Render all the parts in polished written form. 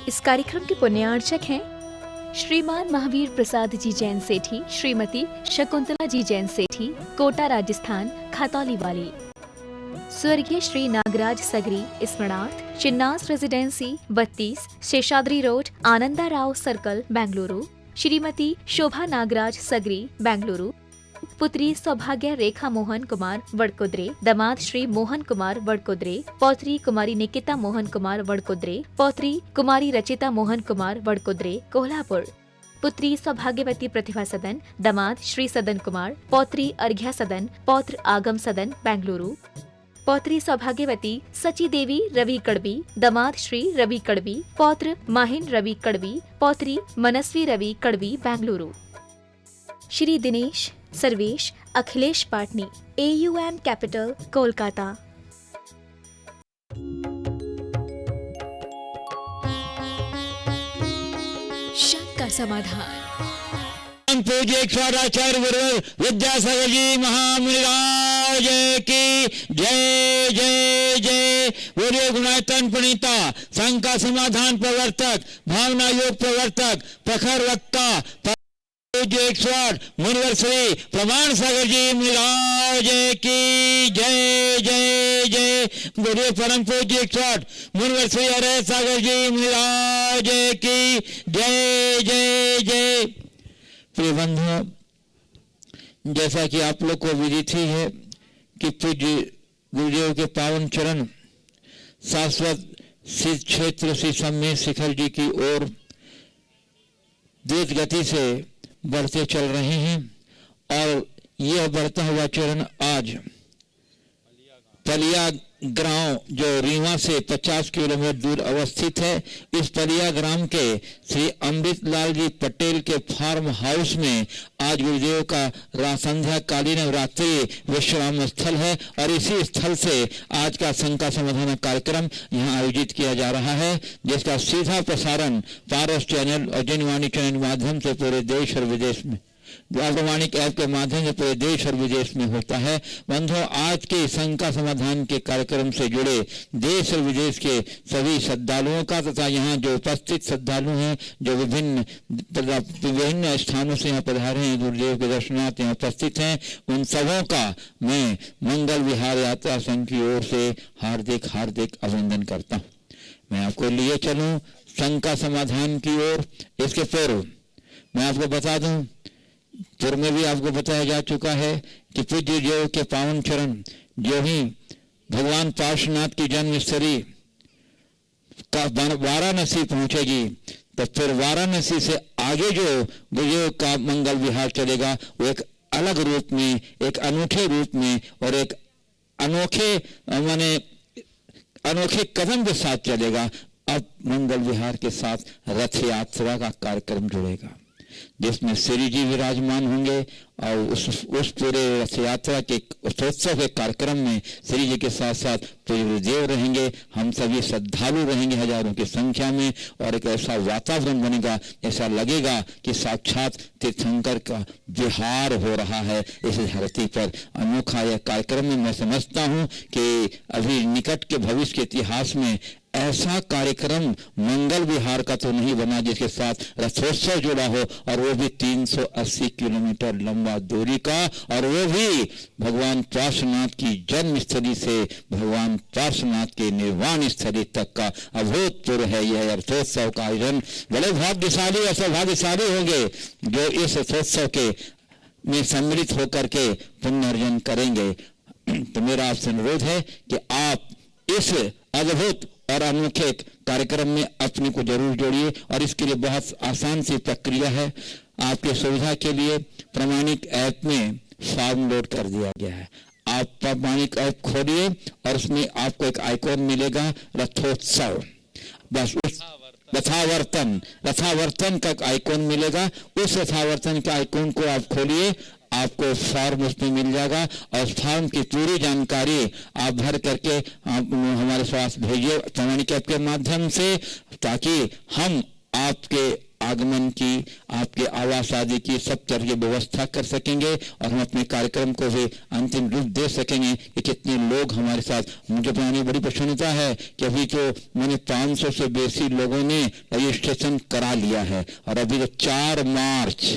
इस कार्यक्रम के पुण्यार्चक हैं श्रीमान महावीर प्रसाद जी जैन सेठी, श्रीमती शकुंतला जी जैन सेठी, कोटा राजस्थान, खतौली वाली। स्वर्गीय श्री नागराज सगरी स्मरणार्थ, Chinnas residency 32, Seshadri road, Ananda Rao circle, Bengaluru. Shrimati Shobha Nagaraj Sagari, Bengaluru. पुत्री सौभाग्य रेखा मोहन कुमार वडकुद्रे, दामाद श्री मोहन कुमार वडकुद्रे, पौत्री कुमारी निकिता मोहन कुमार वडकुद्रे, पौत्री कुमारी रचिता मोहन कुमार वडकुद्रे, कोल्हापुर। पुत्री सौभाग्यवती प्रतिभा सदन, दामाद श्री सदन कुमार, पौत्री अर्घ्या सदन, पौत्र आगम सदन, बेंगलुरु। पौत्री सौभाग्यवती सची देवी रवि कड़बी, दामाद श्री रवि कड़बी, पौत्र माहिन रवि कड़बी, पौत्री मनस्वी रवि कड़बी, बेंगलुरु। Shri Dinesh Sarvesh Akhilesh Patni, AUM capital, Kolkata. शंकर समाधान। पूज्य आचार्य गुरु विद्यासागर जी महामुनिराज की जय जय जय। बोलिए गुणायतन प्रणीता, शंकर समाधान प्रवर्तक, भावना योग प्रवर्तक, प्रखर वक्ता पूज्य मुनिवर श्री प्रमाण सागर जी महाराज की जय जय जय। बोलिए परम पूज्य मुनिवर श्री अरे सागर जी महाराज की जय जय जय। प्रिय बंधुओं, जैसा कि आप लोग को विदित ही है कि पूज्य गुरुदेव के पावन चरण शाश्वत सिद्ध क्षेत्र श्री सम्मेद शिखर जी की ओर तेज गति से बढ़ते चल रहे हैं और यह बढ़ता हुआ चरण आज पलिया ग्राम जो रीवा से 50 किलोमीटर दूर अवस्थित है, इस पलिया ग्राम के श्री अमृतलाल जी पटेल के फार्म हाउस में आज गुरुदेव का संध्या कालीन रात्रि विश्राम स्थल है और इसी स्थल से आज का शंका समाधान कार्यक्रम यहाँ आयोजित किया जा रहा है, जिसका सीधा प्रसारण पारस चैनल और जनवाणी चैनल के माध्यम से पूरे देश और विदेश में, आगवाणिक ऐप के माध्यम से पूरे देश और विदेश में होता है। बंधुओं, आज के शंका समाधान के कार्यक्रम से जुड़े देश और विदेश के सभी श्रद्धालुओं का तथा यहाँ जो उपस्थित श्रद्धालु हैं जो विभिन्न स्थानों से यहाँ पधारे हैं, गुरुदेव के दर्शनार्थ यहाँ उपस्थित हैं, उन सबों का मैं मंगल विहार यात्रा संघ की ओर से हार्दिक हार्दिक अभिनंदन करता हूँ। मैं आपको लिए चलूँ शंका समाधान की ओर। इसके पूर्व मैं आपको बता दूं, पूर्व में भी आपको बताया जा चुका है कि पूज्य देव के पावन चरण जो ही भगवान पार्श्वनाथ की जन्मस्थली का वाराणसी पहुंचेगी, तो फिर वाराणसी से आगे जो गुरुदेव का मंगल विहार चलेगा वो एक अलग रूप में, एक अनूठे रूप में और एक अनोखे कदम के साथ चलेगा। अब मंगल विहार के साथ रथ यात्रा का कार्यक्रम जुड़ेगा, जिसमें श्री जी विराजमान होंगे और उस पूरे रथ यात्रा के उत्सव के कार्यक्रम में श्री जी के साथ साथ पूज्य गुरुदेव रहेंगे, हम सभी श्रद्धालु रहेंगे हजारों की संख्या में, और एक ऐसा वातावरण बनेगा, ऐसा लगेगा कि साक्षात तीर्थंकर का विहार हो रहा है इस धरती पर। अनोखा यह कार्यक्रम में मैं समझता हूँ कि अभी निकट के भविष्य के इतिहास में ऐसा कार्यक्रम मंगल विहार का तो नहीं बना जिसके साथ रथोत्सव जुड़ा हो, और वो भी 380 किलोमीटर लंबा दूरी का, और वो भी भगवान पार्श्वनाथ की जन्मस्थली से भगवान पार्श्वनाथ के निर्वाण स्थली तक का अभूतपूर्व है यह रथोत्सव का आयोजन। बड़े भाग्यशाली और सौभाग्यशाली होंगे जो इस रथोत्सव के में सम्मिलित होकर के पुण्य अर्जन करेंगे। तो मेरा आपसे अनुरोध है कि आप इस अद्भुत और अनोखे कार्यक्रम में अपने को जरूर जोड़िए, और इसके लिए बहुत आसान सी प्रक्रिया है। आपके सुविधा के लिए प्रमाणिक ऐप में फॉर्म लोड कर दिया गया है। आप प्रमाणिक ऐप खोलिए और उसमें आपको एक आइकॉन मिलेगा रथोत्सव, बस उस रथावर्तन का आइकॉन मिलेगा। उस रथावर्तन के आइकॉन को आप खोलिए, आपको फॉर्म उसमें मिल जाएगा, और फॉर्म की पूरी जानकारी आप भर करके आप हमारे पास भेजिए प्रमाणिक ऐप के माध्यम से, ताकि हम आगमन की, आपके आवास आदि की सब तरह की व्यवस्था कर सकेंगे और हम अपने कार्यक्रम को भी अंतिम रूप दे सकेंगे कि कितने लोग हमारे साथ। मुझे बताने बड़ी प्रसन्नता है कि अभी तो मैंने 500 से बेसी लोगों ने रजिस्ट्रेशन करा लिया है और अभी तो 4 मार्च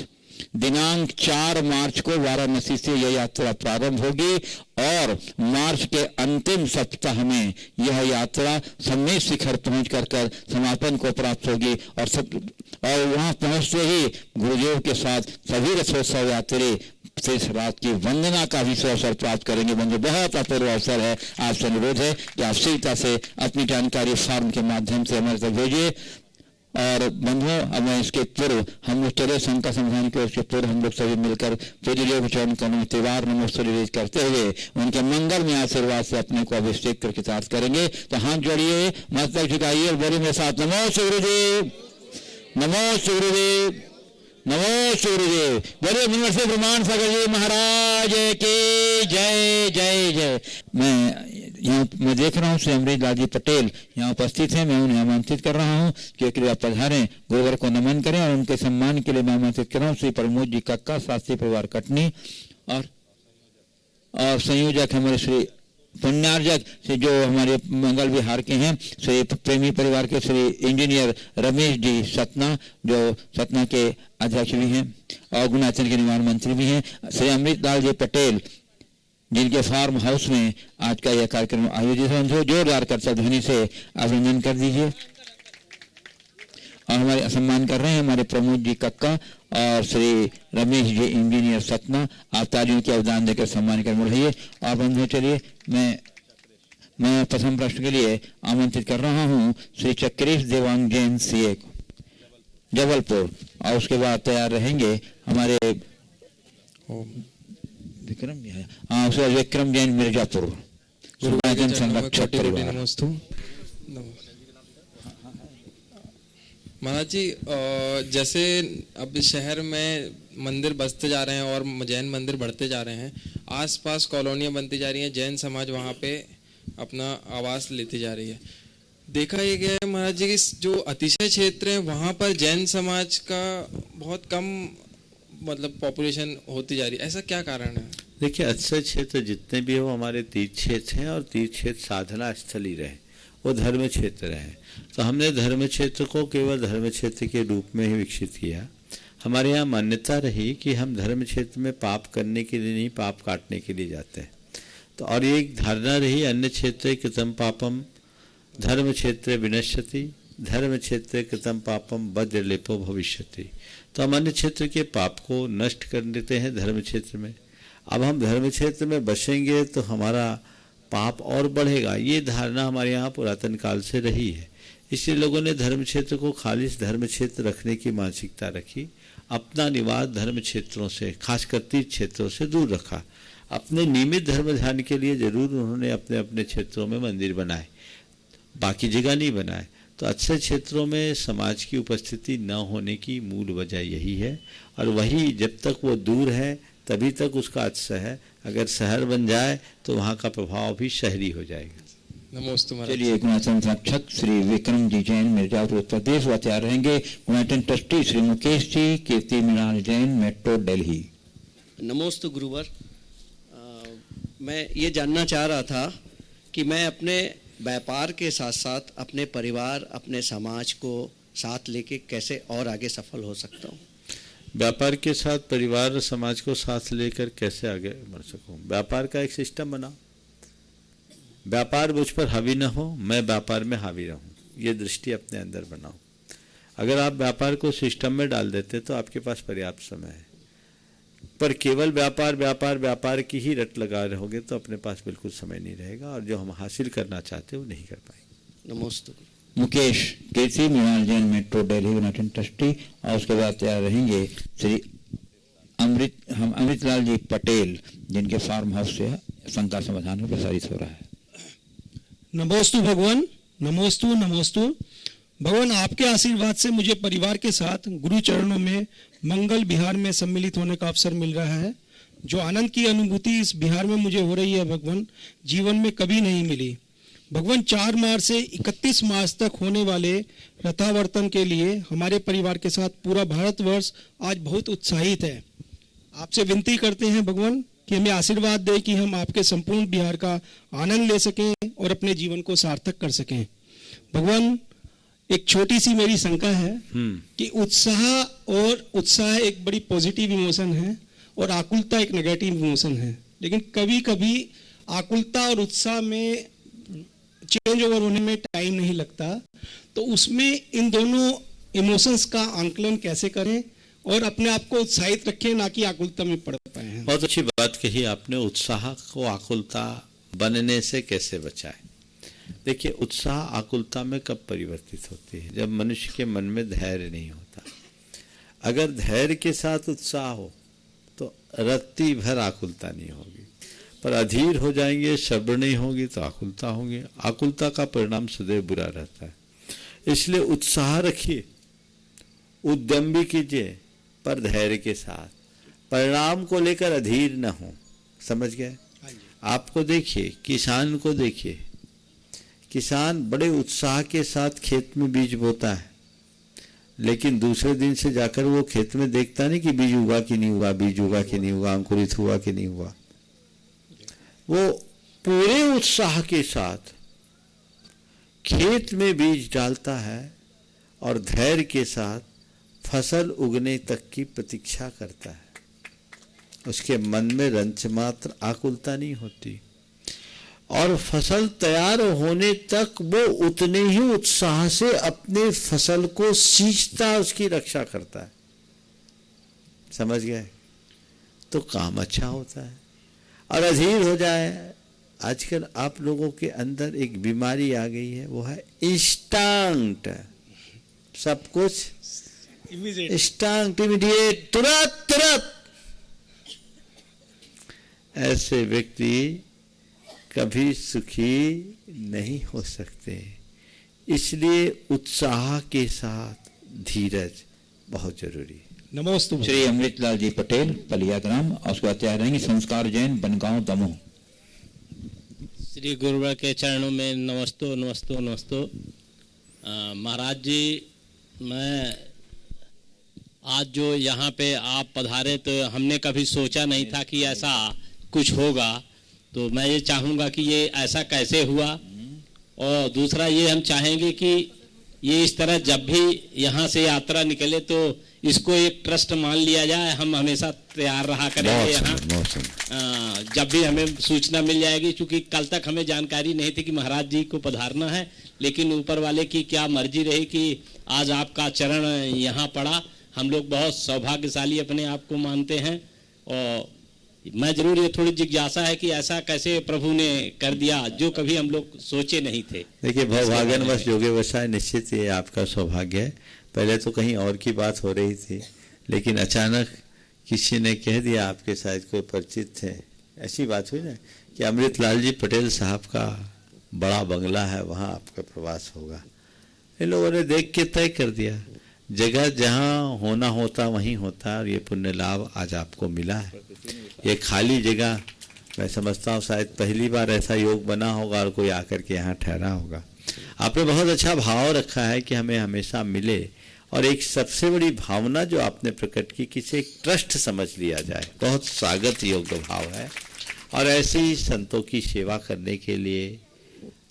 दिनांक 4 मार्च को वाराणसी से यह यात्रा प्रारंभ होगी और मार्च के अंतिम सप्ताह में यह यात्रा सम्मेद शिखर पहुंच कर समापन को प्राप्त होगी और वहां पहुंचते ही गुरुदेव के साथ सभी रथोत्सव यात्री शेष रात की वंदना का भी अवसर प्राप्त करेंगे। बंधु, बहुत अपूर्व अवसर है। आपसे अनुरोध है कि आप शीघ्रता से अपनी जानकारी फॉर्म के माध्यम से हमारे तक भेजिए। और बंधुओं, अब मैं इसके पूर्व हम लोग चले शंका समाधान के उसके पूर्व हम लोग सभी मिलकर पूज्य को चरण करेंगे, त्योहार नमस्ते करते हुए उनके मंगल में आशीर्वाद से अपने को अभिषेक करके साथ करेंगे। तो हाथ जोड़िए, मस्तक झुकाइए और बोलिए मेरे साथ, नमो गुरुदेव, नमो गुरुदेव, नमो गुरुदेव। बोलिए मनवर से ब्रह्मांड सागर जी महाराज की जय जय जय। मैं देख रहा हूँ श्री अमृतलाल जी पटेल यहाँ उपस्थित हैं। मैं उन्हें आमंत्रित कर रहा हूँ कि कृपया पधारें, गुरुवर को नमन करें और उनके सम्मान के लिए मैं आमंत्रित कर रहा हूँ श्री प्रमोद जी कक्का, शास्त्री परिवार कटनी और संयोजक हमारे श्री पुण्यार्जक से जो हमारे मंगल विहार के हैं श्री प्रेमी परिवार के श्री इंजीनियर रमेश जी सतना, जो सतना के अध्यक्ष भी हैं और गुणाचन के निर्माण मंत्री भी हैं, श्री अमृतलाल जी पटेल जिनके फार्म हाउस में आज का यह कार्यक्रम आयोजित है। जोरदार कर ध्वनि से अभिनंदन कर दीजिए। और हमारे सम्मान कर रहे हैं हमारे प्रमोद जी कक्का और श्री रमेश जी इंजीनियर सतना। आप तालियों के अवदान देकर सम्मान कर बढ़ाइए। और बंधुओं, चलिए मैं प्रथम प्रश्न के लिए आमंत्रित कर रहा हूँ श्री चक्रेश देवांग जैन सीए जबलपुर और उसके बाद तैयार रहेंगे हमारे विक्रम जैन मिर्जापुर संरक्षक परिवार। महाराज जी, जैसे अब शहर में मंदिर बसते जा रहे हैं और जैन मंदिर बढ़ते जा रहे हैं, आसपास कॉलोनियां बनती जा रही हैं, जैन समाज वहाँ पे अपना आवास लेती जा रही है। देखा ये गया है महाराज जी कि जो अतिशय क्षेत्र है वहाँ पर जैन समाज का बहुत कम मतलब पॉपुलेशन होती जा रही है, ऐसा क्या कारण है? देखिए, अतिशय क्षेत्र जितने भी हो हमारे तीर्थ क्षेत्र हैं और तीर्थ क्षेत्र साधना स्थल ही रहे, वो धर्म क्षेत्र रहे। तो हमने धर्म क्षेत्र को केवल धर्म क्षेत्र के रूप में ही विकसित किया। हमारे यहाँ मान्यता रही कि हम धर्म क्षेत्र में पाप करने के लिए नहीं, पाप काटने के लिए जाते हैं। तो और एक धारणा रही, अन्य क्षेत्र कृतम पापम धर्म क्षेत्र विनश्यति, धर्म क्षेत्र कृतम पापम वज्रलेपो भविष्यति। तो हम अन्य क्षेत्र के पाप को नष्ट कर देते हैं धर्म क्षेत्र में। अब हम धर्म क्षेत्र में बसेंगे तो हमारा पाप और बढ़ेगा, ये धारणा हमारे यहाँ पुरातन काल से रही है। इसलिए लोगों ने धर्म क्षेत्र को खालिश धर्म क्षेत्र रखने की मानसिकता रखी, अपना निवास धर्म क्षेत्रों से, खासकर तीर्थ क्षेत्रों से दूर रखा। अपने नियमित धर्म ध्यान के लिए जरूर उन्होंने अपने अपने क्षेत्रों में मंदिर बनाए, बाकी जगह नहीं बनाए। तो अच्छे क्षेत्रों में समाज की उपस्थिति न होने की मूल वजह यही है, और वही जब तक वो दूर है तभी तक उसका अच्छा है। अगर शहर बन जाए तो वहाँ का प्रभाव भी शहरी हो जाएगा। नमस्ते। चलिए, गुणाचन संरक्षक श्री विक्रम जी जैन मिर्जापुर उत्तर प्रदेश व तैयार रहेंगे गुणाचन ट्रस्टी श्री मुकेश जी कीर्ति मृणाल जैन मेट्रो दिल्ली। नमोस्तु गुरुवर। मैं ये जानना चाह रहा था कि मैं अपने व्यापार के साथ साथ अपने परिवार, अपने समाज को साथ लेके कैसे और आगे सफल हो सकता हूँ। व्यापार के साथ परिवार और समाज को साथ लेकर कैसे आगे बढ़ सकूँ? व्यापार का एक सिस्टम बनाओ, व्यापार मुझ पर हावी न हो, मैं व्यापार में हावी रहूँ, ये दृष्टि अपने अंदर बनाओ। अगर आप व्यापार को सिस्टम में डाल देते तो आपके पास पर्याप्त समय है, पर केवल व्यापार व्यापार व्यापार की ही रट लगा रहोगे तो अपने पास बिल्कुल समय नहीं रहेगा, और जो हम हासिल करना चाहते हैं वो नहीं कर पाएंगे। नमस्ते। मुकेश कीर्ति मृणाल जैन मेट्रो दिल्ली गुणाचन ट्रस्टी, और उसके बाद तैयार रहेंगे श्री अमृतलाल जी पटेल जिनके फार्म हाउस से शंका समाधान में प्रसारित हो रहा है। नमोस्तु भगवान, नमोस्तु नमोस्तु भगवान। आपके आशीर्वाद से मुझे परिवार के साथ गुरु चरणों में मंगल विहार में सम्मिलित होने का अवसर मिल रहा है। जो आनंद की अनुभूति इस विहार में मुझे हो रही है भगवान, जीवन में कभी नहीं मिली। भगवान 4 मार्च से 31 मार्च तक होने वाले रथावर्तन के लिए हमारे परिवार के साथ पूरा भारतवर्ष आज बहुत उत्साहित है। आपसे विनती करते हैं भगवान कि हमें आशीर्वाद दें कि हम आपके संपूर्ण बिहार का आनंद ले सकें और अपने जीवन को सार्थक कर सकें। भगवान, एक छोटी सी मेरी शंका है कि उत्साह एक बड़ी पॉजिटिव इमोशन है और आकुलता एक नेगेटिव इमोशन है, लेकिन कभी कभी आकुलता और उत्साह में चेंज ओवर होने में टाइम नहीं लगता, तो उसमें इन दोनों इमोशंस का आंकलन कैसे करें और अपने आप को उत्साहित रखें, ना कि आकुलता में पड़ पाए। बहुत अच्छी बात कही आपने, उत्साह को आकुलता बनने से कैसे बचाएं। देखिए, उत्साह आकुलता में कब परिवर्तित होती है? जब मनुष्य के मन में धैर्य नहीं होता। अगर धैर्य के साथ उत्साह हो तो रत्ती भर आकुलता नहीं होगी, पर अधीर हो जाएंगे, सब्र नहीं होगी तो आकुलता होगी। आकुलता का परिणाम सदैव बुरा रहता है। इसलिए उत्साह रखिए, उद्यम भी कीजिए, पर धैर्य के साथ। परिणाम को लेकर अधीर न हो। समझ गए? आपको देखिए, किसान को देखिए, किसान बड़े उत्साह के साथ खेत में बीज बोता है, लेकिन दूसरे दिन से जाकर वो खेत में देखता नहीं कि बीज उगा कि नहीं हुआ, बीज उगा कि नहीं हुआ, अंकुरित हुआ कि नहीं हुआ। वो पूरे उत्साह के साथ खेत में बीज डालता है और धैर्य के साथ फसल उगने तक की प्रतीक्षा करता है। उसके मन में रंच मात्र आकुलता नहीं होती, और फसल तैयार होने तक वो उतने ही उत्साह से अपने फसल को सींचता, उसकी रक्षा करता है। समझ गए? तो काम अच्छा होता है। और अधीर हो जाए, आजकल आप लोगों के अंदर एक बीमारी आ गई है, वो है इंस्टेंट। सब कुछ इंस्टेंट, इमीडिएट, तुरंत। ऐसे व्यक्ति कभी सुखी नहीं हो सकते। इसलिए उत्साह के साथ धीरज बहुत जरूरी है। नमोस्तु। श्री अमृतलाल जी पटेल, पलिया ग्राम, और उसके बाद तैयार रहेंगे संस्कार जैन, बनगांव, दमोह। श्री गुरुवर के चरणों में नमस्तो। महाराज जी, मैं आज जो यहाँ पे आप पधारे तो हमने कभी सोचा नहीं था कि ऐसा कुछ होगा। तो मैं ये चाहूँगा कि ये ऐसा कैसे हुआ, और दूसरा ये हम चाहेंगे कि ये इस तरह जब भी यहाँ से यात्रा निकले तो इसको एक ट्रस्ट मान लिया जाए। हम हमेशा तैयार रहा करेंगे यहाँ, जब भी हमें सूचना मिल जाएगी, क्योंकि कल तक हमें जानकारी नहीं थी कि महाराज जी को पधारना है, लेकिन ऊपर वाले की क्या मर्जी रही कि आज आपका चरण यहाँ पड़ा। हम लोग बहुत सौभाग्यशाली अपने आप को मानते हैं, और मैं जरूर, ये थोड़ी जिज्ञासा है कि ऐसा कैसे प्रभु ने कर दिया जो कभी हम लोग सोचे नहीं थे। देखिए, भवभाग्यवश योगे वशाय, निश्चित ये आपका सौभाग्य है। पहले तो कहीं और की बात हो रही थी, लेकिन अचानक किसी ने कह दिया, आपके शायद कोई परिचित थे, ऐसी बात हुई ना कि अमृतलाल जी पटेल साहब का बड़ा बंगला है, वहाँ आपका प्रवास होगा। इन लोगों ने देख के तय कर दिया, जगह जहाँ होना होता वहीं होता है, और ये पुण्य लाभ आज आपको मिला है। ये खाली जगह, मैं समझता हूँ शायद पहली बार ऐसा योग बना होगा और कोई आकर के यहाँ ठहरा होगा। आपने बहुत अच्छा भाव रखा है कि हमें हमेशा मिले, और एक सबसे बड़ी भावना जो आपने प्रकट की कि इसे एक ट्रस्ट समझ लिया जाए, बहुत स्वागत योग्य भाव है। और ऐसे ही संतों की सेवा करने के लिए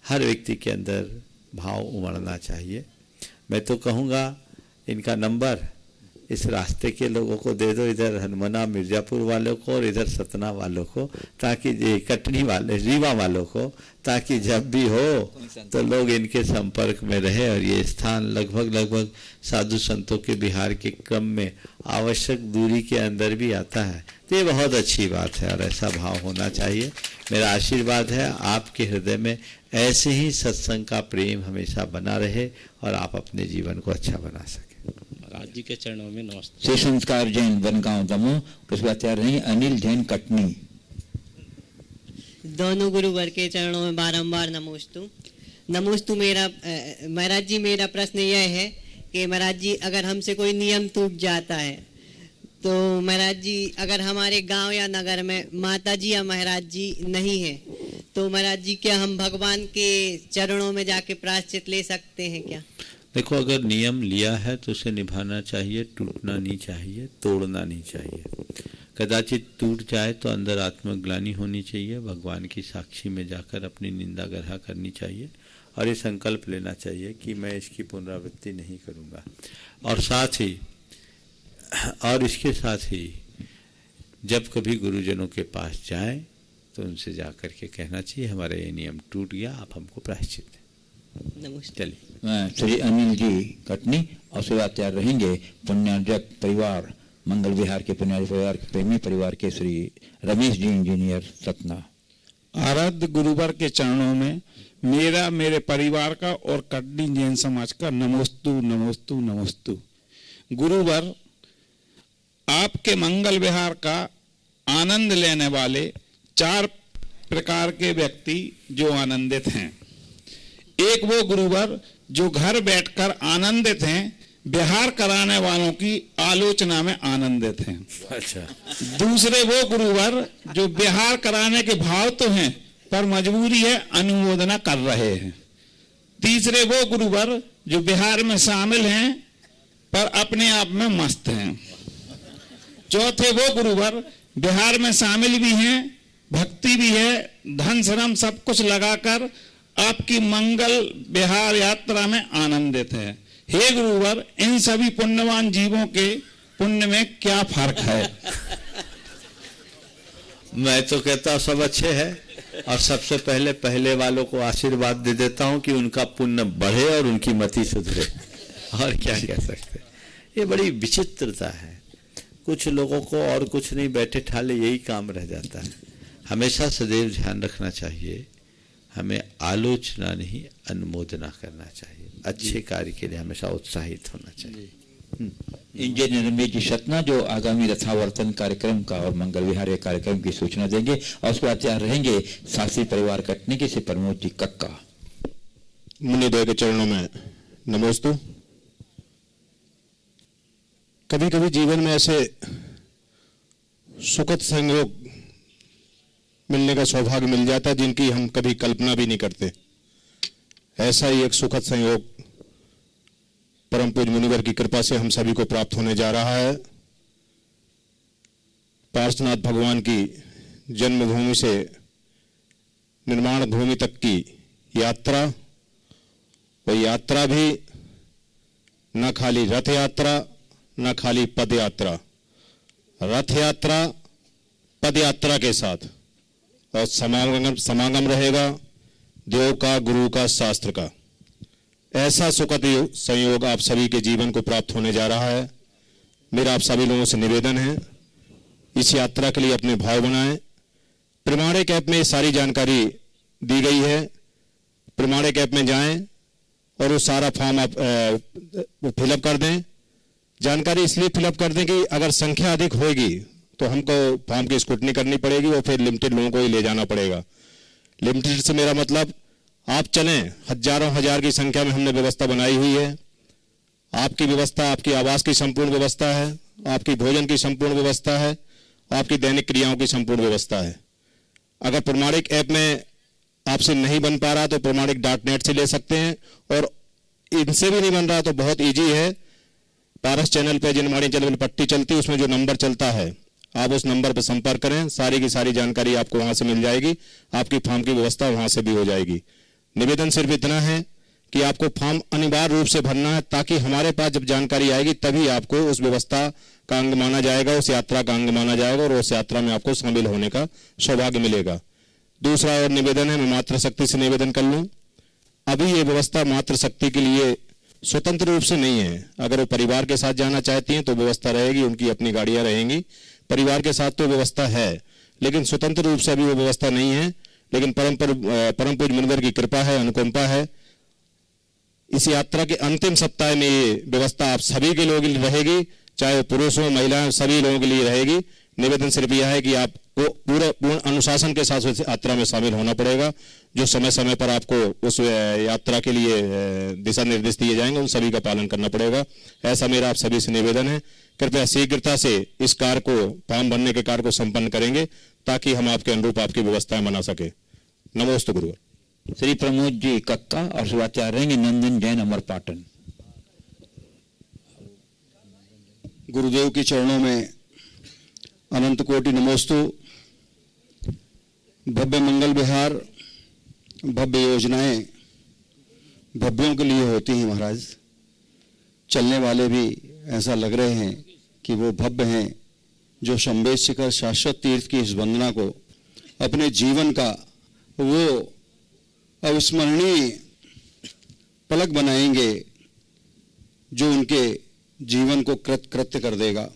हर व्यक्ति के अंदर भाव उमड़ना चाहिए। मैं तो कहूँगा इनका नंबर इस रास्ते के लोगों को दे दो, इधर हनुमाना मिर्जापुर वालों को और इधर सतना वालों को, ताकि ये कटनी वाले, रीवा वालों को, ताकि जब भी हो तो लोग इनके संपर्क में रहे। और ये स्थान लगभग साधु संतों के बिहार के क्रम में आवश्यक दूरी के अंदर भी आता है। तो ये बहुत अच्छी बात है और ऐसा भाव होना चाहिए। मेरा आशीर्वाद है आपके हृदय में ऐसे ही सत्संग का प्रेम हमेशा बना रहे और आप अपने जीवन को अच्छा बना सकें। महाराज जी के चरणों में नमस्ते। श्री संस्कार जैन, बनगांव, दमोह, उसके बाद तैयार रहेंगे अनिल जैन, कटनी। दोनों गुरुवर के चरणों में बारंबार नमोस्तु। मेरा महाराज जी, मेरा प्रश्न यह है कि महाराज जी, अगर हमसे कोई नियम टूट जाता है तो महाराज जी, अगर हमारे गांव या नगर में माता जी या महाराज जी नहीं है तो महाराज जी क्या हम भगवान के चरणों में जाके प्रायश्चित ले सकते हैं क्या? देखो, अगर नियम लिया है तो उसे निभाना चाहिए, टूटना नहीं चाहिए, तोड़ना नहीं चाहिए। कदाचित टूट जाए तो अंदर आत्मग्लानि होनी चाहिए, भगवान की साक्षी में जाकर अपनी निंदा ग्रह करनी चाहिए और ये संकल्प लेना चाहिए कि मैं इसकी पुनरावृत्ति नहीं करूँगा। और इसके साथ ही जब कभी गुरुजनों के पास जाएं तो उनसे जाकर के कहना चाहिए हमारा ये नियम टूट गया, आप हमको प्रायश्चित दें। नमस्ते। चलिए, श्री अनिल जी कटनी और सेवा तैयार रहेंगे। पुण्यार्जक परिवार मंगल विहार के पुण्यार्जक परिवार प्रेमी परिवार के श्री रमेश जी इंजीनियर सतना। आराध्य गुरुवर के चरणों में मेरा, मेरे परिवार का और कटनी जैन समाज का नमोस्तु नमोस्तु नमोस्तु। गुरुवर, आपके मंगल विहार का आनंद लेने वाले 4 प्रकार के व्यक्ति जो आनंदित हैं। एक वो गुरुवर जो घर बैठकर आनंदित हैं, विहार कराने वालों की आलोचना में आनंदित हैं। अच्छा। दूसरे वो गुरुवर जो विहार कराने के भाव तो हैं पर मजबूरी है अनुमोदना कर रहे हैं। तीसरे वो गुरुवर जो विहार में शामिल हैं पर अपने आप में मस्त हैं। चौथे वो गुरुवर बिहार में शामिल भी हैं, भक्ति भी है, धन श्रम सब कुछ लगाकर आपकी मंगल बिहार यात्रा में आनंदित है। हे गुरुवर, इन सभी पुण्यवान जीवों के पुण्य में क्या फर्क है? मैं तो कहता हूँ सब अच्छे हैं और सबसे पहले वालों को आशीर्वाद दे देता हूँ कि उनका पुण्य बढ़े और उनकी मति सुधरे। और क्या कह सकते हैं, ये बड़ी विचित्रता है। कुछ लोगों को और कुछ नहीं, बैठे ठाले यही काम रह जाता है। हमेशा सदैव ध्यान रखना चाहिए, हमें आलोचना नहीं अनुमोदना करना चाहिए। अच्छे कार्य के लिए हमेशा उत्साहित होना चाहिए। इंजीनियर रमेश जी सतना जो आगामी रथावर्तन कार्यक्रम का और मंगल विहार कार्यक्रम की सूचना देंगे और उसके बाद तैयार रहेंगे शास्त्री परिवार कटने के से प्रमोद जी कक्का। मुनिदेव के चरणों में नमोस्तु। कभी कभी जीवन में ऐसे सुखद संयोग मिलने का सौभाग्य मिल जाता है जिनकी हम कभी कल्पना भी नहीं करते। ऐसा ही एक सुखद संयोग परम पूज्य मुनिवर की कृपा से हम सभी को प्राप्त होने जा रहा है। पार्श्वनाथ भगवान की जन्मभूमि से निर्माण भूमि तक की यात्रा, वो यात्रा भी न खाली रथ यात्रा न खाली पद यात्रा, रथ यात्रा पद यात्रा के साथ और समागम रहेगा देव का, गुरु का, शास्त्र का। ऐसा सुखद संयोग आप सभी के जीवन को प्राप्त होने जा रहा है। मेरा आप सभी लोगों से निवेदन है, इस यात्रा के लिए अपने भाव बनाएं। प्रमाणिक ऐप में सारी जानकारी दी गई है। प्रमाणिक ऐप में जाएं और वो सारा फॉर्म आप फिलअप कर दें। जानकारी इसलिए फिलअप कर दें कि अगर संख्या अधिक होगी तो हमको फॉर्म की स्क्रूटनी करनी पड़ेगी और फिर लिमिटेड लोगों को ही ले जाना पड़ेगा। लिमिटेड से मेरा मतलब आप चलें, हजारों हजार की संख्या में हमने व्यवस्था बनाई हुई है। आपकी व्यवस्था, आपकी आवास की संपूर्ण व्यवस्था है, आपकी भोजन की संपूर्ण व्यवस्था है, आपकी दैनिक क्रियाओं की संपूर्ण व्यवस्था है। अगर प्रमाणिक ऐप में आपसे नहीं बन पा रहा तो प्रमाणिक .net से ले सकते हैं, और इनसे भी नहीं बन रहा तो बहुत ईजी है। पारस चैनल पे जिनवाणी चैनल पट्टी चलती है, उसमें जो नंबर चलता है आप उस नंबर पर संपर्क करें, सारी की सारी जानकारी आपको वहां से मिल जाएगी। आपकी फॉर्म की व्यवस्था वहां से भी हो जाएगी। निवेदन सिर्फ इतना है कि आपको फॉर्म अनिवार्य रूप से भरना है, ताकि हमारे पास जब जानकारी आएगी तभी आपको उस व्यवस्था का अंग माना जाएगा, उस यात्रा का अंग माना जाएगा और उस यात्रा में आपको शामिल होने का सौभाग्य मिलेगा। दूसरा और निवेदन है, मैं मातृशक्ति से निवेदन कर लूं, अभी ये व्यवस्था मातृशक्ति के लिए स्वतंत्र रूप से नहीं है। अगर वो परिवार के साथ जाना चाहती हैं तो व्यवस्था रहेगी, उनकी अपनी गाड़ियां रहेंगी। परिवार के साथ तो व्यवस्था है, लेकिन स्वतंत्र रूप से अभी वो व्यवस्था नहीं है। लेकिन परम पूज्य मुनिवर की कृपा है, अनुकंपा है। इस यात्रा के अंतिम सप्ताह में ये व्यवस्था आप सभी के लोगों के लिए रहेगी, चाहे वो पुरुष हो, महिलाएं, सभी लोगों के लिए रहेगी। निवेदन सिर्फ यह है कि आपको पूर्ण अनुशासन के साथ उस यात्रा में शामिल होना पड़ेगा। जो समय समय पर आपको उस यात्रा के लिए दिशा निर्देश दिए जाएंगे, उन सभी का पालन करना पड़ेगा। ऐसा मेरा आप सभी से निवेदन है। कृपया शीघ्रता से इस कार्य को, फॉर्म भरने के कार्य को संपन्न करेंगे, ताकि हम आपके अनुरूप आपकी व्यवस्थाएं बना सके। नमोस्तु गुरुवर। श्री प्रमोद जी कक्का और शिवाचार्य रहेंगे नंदन जैन अमरपाटन। गुरुदेव के चरणों में अनंत कोटि नमोस्तु। भव्य मंगल विहार, भव्य योजनाएं भव्यों के लिए होती हैं महाराज। चलने वाले भी ऐसा लग रहे हैं कि वो भव्य हैं, जो शंभेश शिखर शाश्वत तीर्थ की इस वंदना को अपने जीवन का वो अविस्मरणीय पलक बनाएंगे, जो उनके जीवन को कृत्य कर देगा।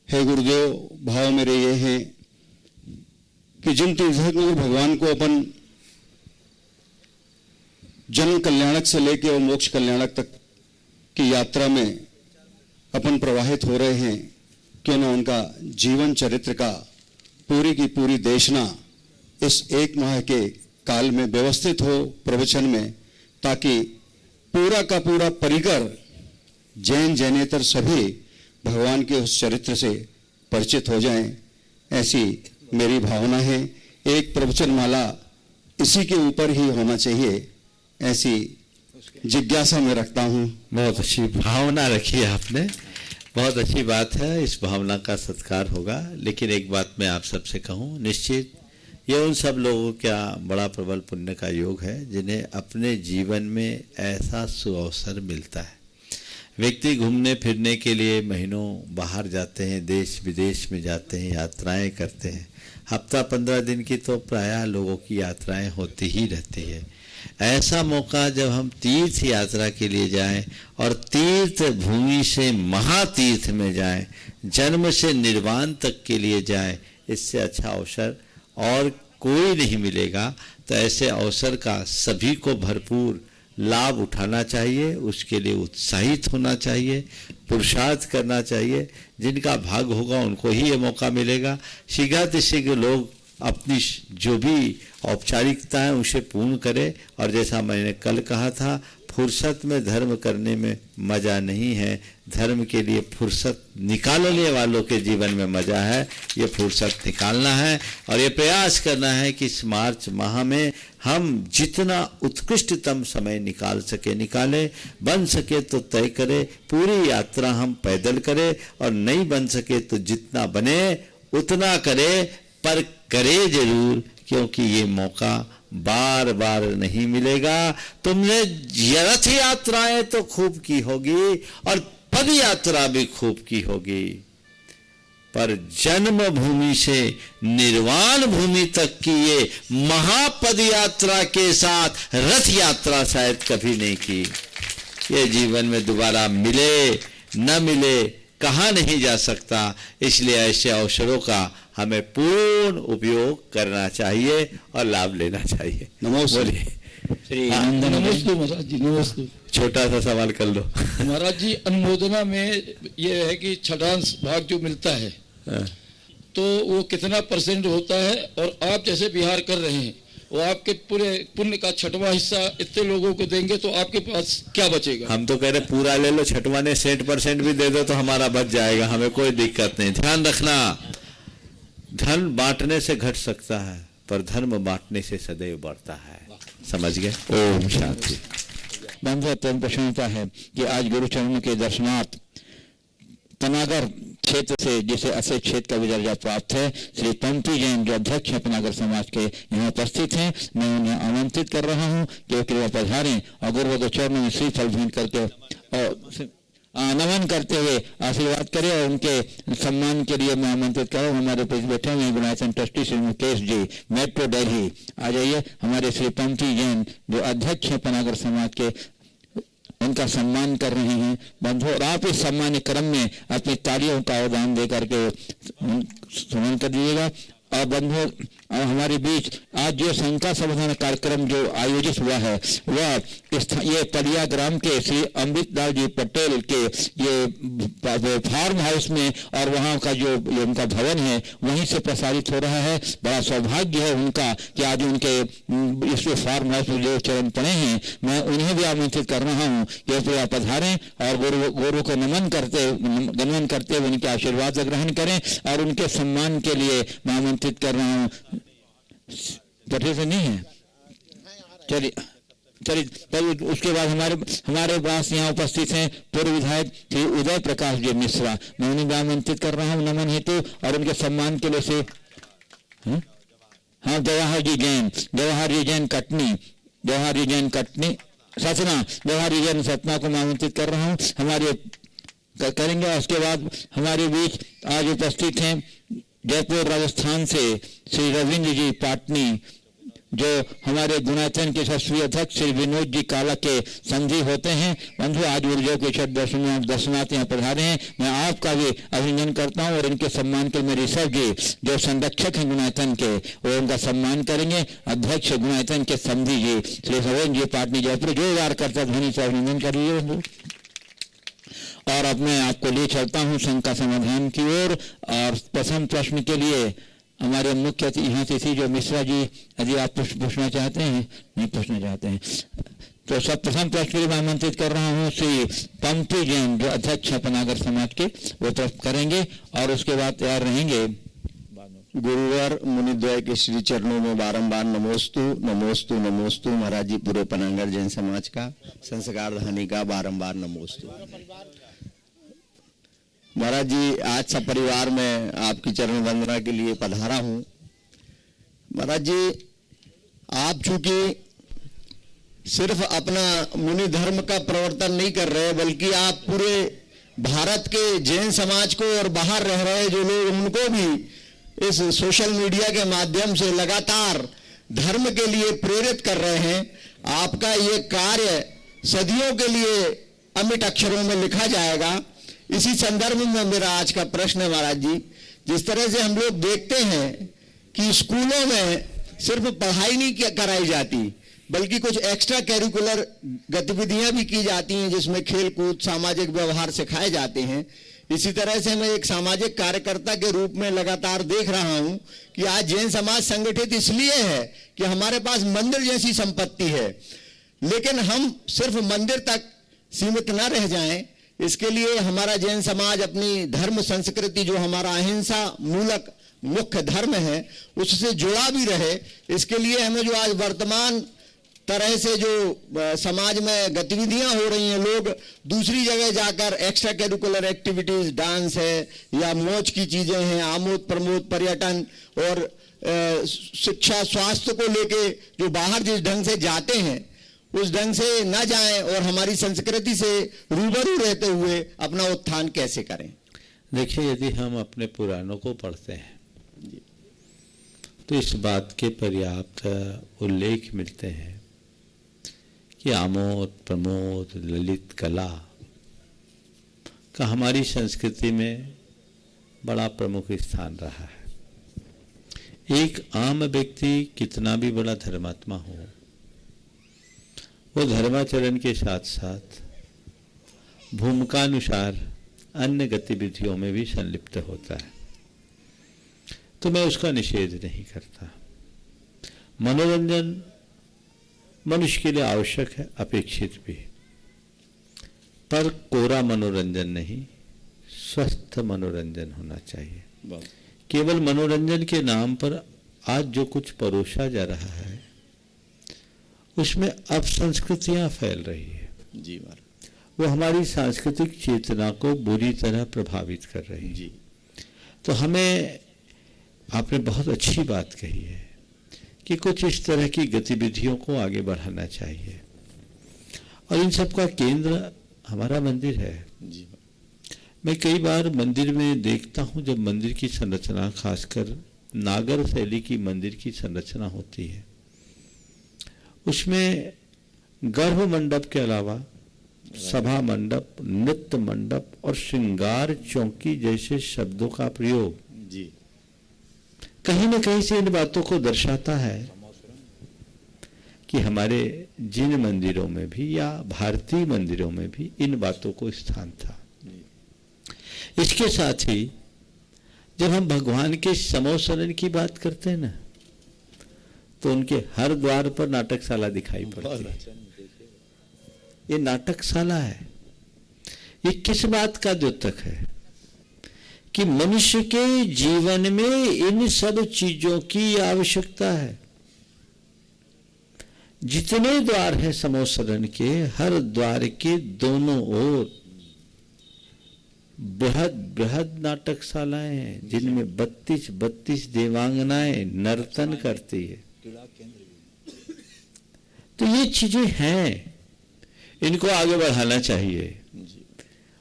हे गुरुदेव, भाव मेरे ये हैं कि जिन तीर्थंकरों को भगवान को अपन जन्म कल्याणक से लेकर और मोक्ष कल्याणक तक की यात्रा में अपन प्रवाहित हो रहे हैं, क्यों न उनका जीवन चरित्र का पूरी की पूरी देशना इस 1 माह के काल में व्यवस्थित हो प्रवचन में, ताकि पूरा का पूरा परिकर जैन जैनेतर सभी भगवान के उस चरित्र से परिचित हो जाएं। ऐसी मेरी भावना है। एक प्रवचन माला इसी के ऊपर ही होना चाहिए, ऐसी जिज्ञासा में रखता हूँ। बहुत अच्छी भावना रखी है आपने, बहुत अच्छी बात है। इस भावना का सत्कार होगा। लेकिन एक बात मैं आप सबसे कहूँ, निश्चित ये उन सब लोगों का बड़ा प्रबल पुण्य का योग है जिन्हें अपने जीवन में ऐसा सुअवसर मिलता है। व्यक्ति घूमने फिरने के लिए महीनों बाहर जाते हैं, देश विदेश में जाते हैं, यात्राएं करते हैं। हफ्ता 15 दिन की तो प्रायः लोगों की यात्राएं होती ही रहती है। ऐसा मौका जब हम तीर्थ यात्रा के लिए जाएं और तीर्थ भूमि से महातीर्थ में जाएं, जन्म से निर्वाण तक के लिए जाएं, इससे अच्छा अवसर और कोई नहीं मिलेगा। तो ऐसे अवसर का सभी को भरपूर लाभ उठाना चाहिए, उसके लिए उत्साहित होना चाहिए, पुरुषार्थ करना चाहिए। जिनका भाग होगा उनको ही ये मौका मिलेगा। शीघ्र लोग अपनी जो भी औपचारिकताएं उसे पूर्ण करें। और जैसा मैंने कल कहा था, फुर्सत में धर्म करने में मज़ा नहीं है, धर्म के लिए फुर्सत निकालने वालों के जीवन में मज़ा है। ये फुर्सत निकालना है और ये प्रयास करना है कि इस मार्च माह में हम जितना उत्कृष्टतम समय निकाल सके निकालें, बन सके तो तय करें, पूरी यात्रा हम पैदल करें, और नहीं बन सके तो जितना बने उतना करें, पर करे जरूर, क्योंकि ये मौका बार बार नहीं मिलेगा। तुमने रथ यात्राएं तो खूब की होगी और पद यात्रा भी खूब की होगी, पर जन्म भूमि से निर्वाण भूमि तक की ये महापद यात्रा के साथ रथ यात्रा शायद कभी नहीं की। ये जीवन में दोबारा मिले न मिले कहा नहीं जा सकता। इसलिए ऐसे अवसरों का हमें पूर्ण उपयोग करना चाहिए और लाभ लेना चाहिए। बोलिए श्री नमस्ते महाराज जी, नमस्ते। छोटा सा सवाल कर लो महाराज जी। अनुमोदना में ये है कि छठांश भाग जो मिलता है तो वो कितना % होता है, और आप जैसे बिहार कर रहे हैं वो आपके पूरे पुण्य का 6वां हिस्सा इतने लोगों को देंगे तो आपके पास क्या बचेगा? हम तो कह रहे पूरा ले लो, 6वां ने 60% भी दे दो तो हमारा बच जाएगा, हमें कोई दिक्कत नहीं। ध्यान रखना, धन बांटने से घट सकता है पर धर्म बांटने से सदैव बढ़ता है। समझ गए? ओम शांति। बंधु, अत्यंत प्रसन्नता है कि आज गुरु चरणों के दर्शनार्थ पनागर क्षेत्र से जिसे असे क्षेत्र का भी दर्जा प्राप्त है, श्री पंपी जैन जो अध्यक्ष है पनागर समाज के, यहाँ उपस्थित हैं। मैं उन्हें आमंत्रित कर रहा हूँ कि वो कृपया पधारें और गुरु के चरणों में श्रीफल भेंट करके और नमन करते हुए आशीर्वाद करें। और उनके सम्मान के लिए मैं आमंत्रित करूँ, हमारे बीच बैठे हुए गुणासन ट्रस्टी श्री मुकेश जी, मेट्रो दिल्ली, आ जाइए। हमारे श्री पंपी जैन जो अध्यक्ष हैं पनागर समाज के, उनका सम्मान कर रहे हैं बंधु। और आप इस सम्मान क्रम में अपनी तालियों का अवदान दे करके सम्मान कर दीजिएगा। और बंधु, हमारे बीच आज जो शंका समाधान कार्यक्रम जो आयोजित हुआ है वह ये पलिया ग्राम के श्री अमृतलाल जी पटेल के ये फार्म हाउस में और वहाँ का जो उनका भवन है वहीं से प्रसारित हो रहा है। बड़ा सौभाग्य है उनका कि आज उनके इस फार्म हाउस में जो चरण पड़े हैं, मैं उन्हें भी आमंत्रित कर रहा हूँ कि वे पधारें और गुरु को नमन करते हुए उनके आशीर्वाद ग्रहण करें। और उनके सम्मान के लिए मैं आमंत्रित कर रहा हूँ पटरी से नहीं है? चलिए चलिए, तब उसके बाद हमारे पास यहाँ उपस्थित हैं पूर्व विधायक श्री उदय प्रकाश जी मिश्रा। मैं उन्हें आमंत्रित कर रहा हूँ नमन हेतु और उनके सम्मान के लिए से हाँ जवाहर जी जैन कटनी सतना, जवाहर जी जैन सतना को मैं आमंत्रित कर रहा हूँ हमारे करेंगे। उसके बाद हमारे बीच आज उपस्थित हैं जयपुर राजस्थान से श्री रविंद्र जी पाटनी, जो हमारे गुणायतन के शास्त्रीय अध्यक्ष श्री विनोद जी काला के संधि होते हैं। बंधु, आज ऊर्जा के छठ दर्शनार्थ यहाँ पधारे हैं। मैं आपका भी अभिनंदन करता हूँ और इनके सम्मान के लिए ऋषभ जी जो संरक्षक हैं गुणायतन के, वो उनका सम्मान करेंगे। अध्यक्ष गुणायतन के संधि जी श्री रविंद्र जी पाटनी जयपुर, जोरदार करता ध्वनि से अभिनंदन कर लीजिए बंधु। और अब मैं आपको ले चलता हूँ शंका समाधान की ओर। और प्रथम प्रश्न के लिए हमारे मुख्य यहाँ से जो मिश्रा जी, यदि आप पूछना चाहते हैं, नहीं पूछना चाहते हैं तो सब प्रथम प्रश्न के लिए मैं आमंत्रित कर रहा हूँ श्री पंपी जैन जो अध्यक्ष है पनागर समाज के, वो प्रश्न करेंगे और उसके बाद तैयार रहेंगे। गुरुवर मुनिद्वय के श्री चरणों में बारंबार नमोस्तु नमोस्तु नमोस्तु। महाराज जी पूरे पनागर जैन समाज का संस्कार धानी का बारंबार नमोस्तु। महाराज जी आज सब परिवार में आपकी चरण वंदना के लिए पधारा हूं। महाराज जी आप चूंकि सिर्फ अपना मुनि धर्म का प्रवर्तन नहीं कर रहे, बल्कि आप पूरे भारत के जैन समाज को और बाहर रह रहे जो लोग उनको भी इस सोशल मीडिया के माध्यम से लगातार धर्म के लिए प्रेरित कर रहे हैं। आपका ये कार्य सदियों के लिए अमिट अक्षरों में लिखा जाएगा। इसी संदर्भ में मेरा आज का प्रश्न है महाराज जी, जिस तरह से हम लोग देखते हैं कि स्कूलों में सिर्फ पढ़ाई नहीं कराई जाती, बल्कि कुछ एक्स्ट्रा कैरिकुलर गतिविधियां भी की जाती हैं जिसमें खेल कूद सामाजिक व्यवहार सिखाए जाते हैं। इसी तरह से मैं एक सामाजिक कार्यकर्ता के रूप में लगातार देख रहा हूं कि आज जैन समाज संगठित इसलिए है कि हमारे पास मंदिर जैसी संपत्ति है, लेकिन हम सिर्फ मंदिर तक सीमित न रह जाएं, इसके लिए हमारा जैन समाज अपनी धर्म संस्कृति जो हमारा अहिंसा मूलक मुख्य धर्म है उससे जुड़ा भी रहे। इसके लिए हमें जो आज वर्तमान तरह से जो समाज में गतिविधियां हो रही हैं, लोग दूसरी जगह जाकर एक्स्ट्रा करिकुलर एक्टिविटीज, डांस है या मौज की चीजें हैं, आमोद प्रमोद पर्यटन और शिक्षा स्वास्थ्य को लेके जो बाहर जिस ढंग से जाते हैं उस ढंग से न जाएं और हमारी संस्कृति से रूबरू रहते हुए अपना उत्थान कैसे करें। देखिए, यदि हम अपने पुराणों को पढ़ते हैं तो इस बात के पर्याप्त उल्लेख मिलते हैं कि आमोद प्रमोद ललित कला का हमारी संस्कृति में बड़ा प्रमुख स्थान रहा है। एक आम व्यक्ति कितना भी बड़ा धर्मात्मा हो, वो धर्माचरण के साथ साथ भूमिकानुसार अन्य गतिविधियों में भी संलिप्त होता है, तो मैं उसका निषेध नहीं करता। मनोरंजन मनुष्य के लिए आवश्यक है, अपेक्षित भी, पर कोरा मनोरंजन नहीं, स्वस्थ मनोरंजन होना चाहिए। केवल मनोरंजन के नाम पर आज जो कुछ परोसा जा रहा है उसमें अपसंस्कृतियां फैल रही है जी, वो हमारी सांस्कृतिक चेतना को बुरी तरह प्रभावित कर रही है जी। तो हमें, आपने बहुत अच्छी बात कही है कि कुछ इस तरह की गतिविधियों को आगे बढ़ाना चाहिए, और इन सब का केंद्र हमारा मंदिर है जी। मैं कई बार मंदिर में देखता हूं, जब मंदिर की संरचना, खासकर नागर शैली की मंदिर की संरचना होती है, उसमें गर्भ मंडप के अलावा सभा मंडप, नृत्य मंडप और श्रृंगार चौकी जैसे शब्दों का प्रयोग जी कहीं न कहीं से इन बातों को दर्शाता है कि हमारे जिन मंदिरों में भी या भारतीय मंदिरों में भी इन बातों को स्थान था। इसके साथ ही जब हम भगवान के समोसरण की बात करते हैं ना, तो उनके हर द्वार पर नाटकशाला दिखाई पड़ती है। ये नाटकशाला है। ये किस बात का द्योतक है कि मनुष्य के जीवन में इन सब चीजों की आवश्यकता है। जितने द्वार हैं समोसरण के, हर द्वार के दोनों ओर बृहद बृहद नाटकशालाएं हैं जिनमें 32 देवांगनाएं नर्तन करती है। तो ये चीजें हैं, इनको आगे बढ़ाना चाहिए।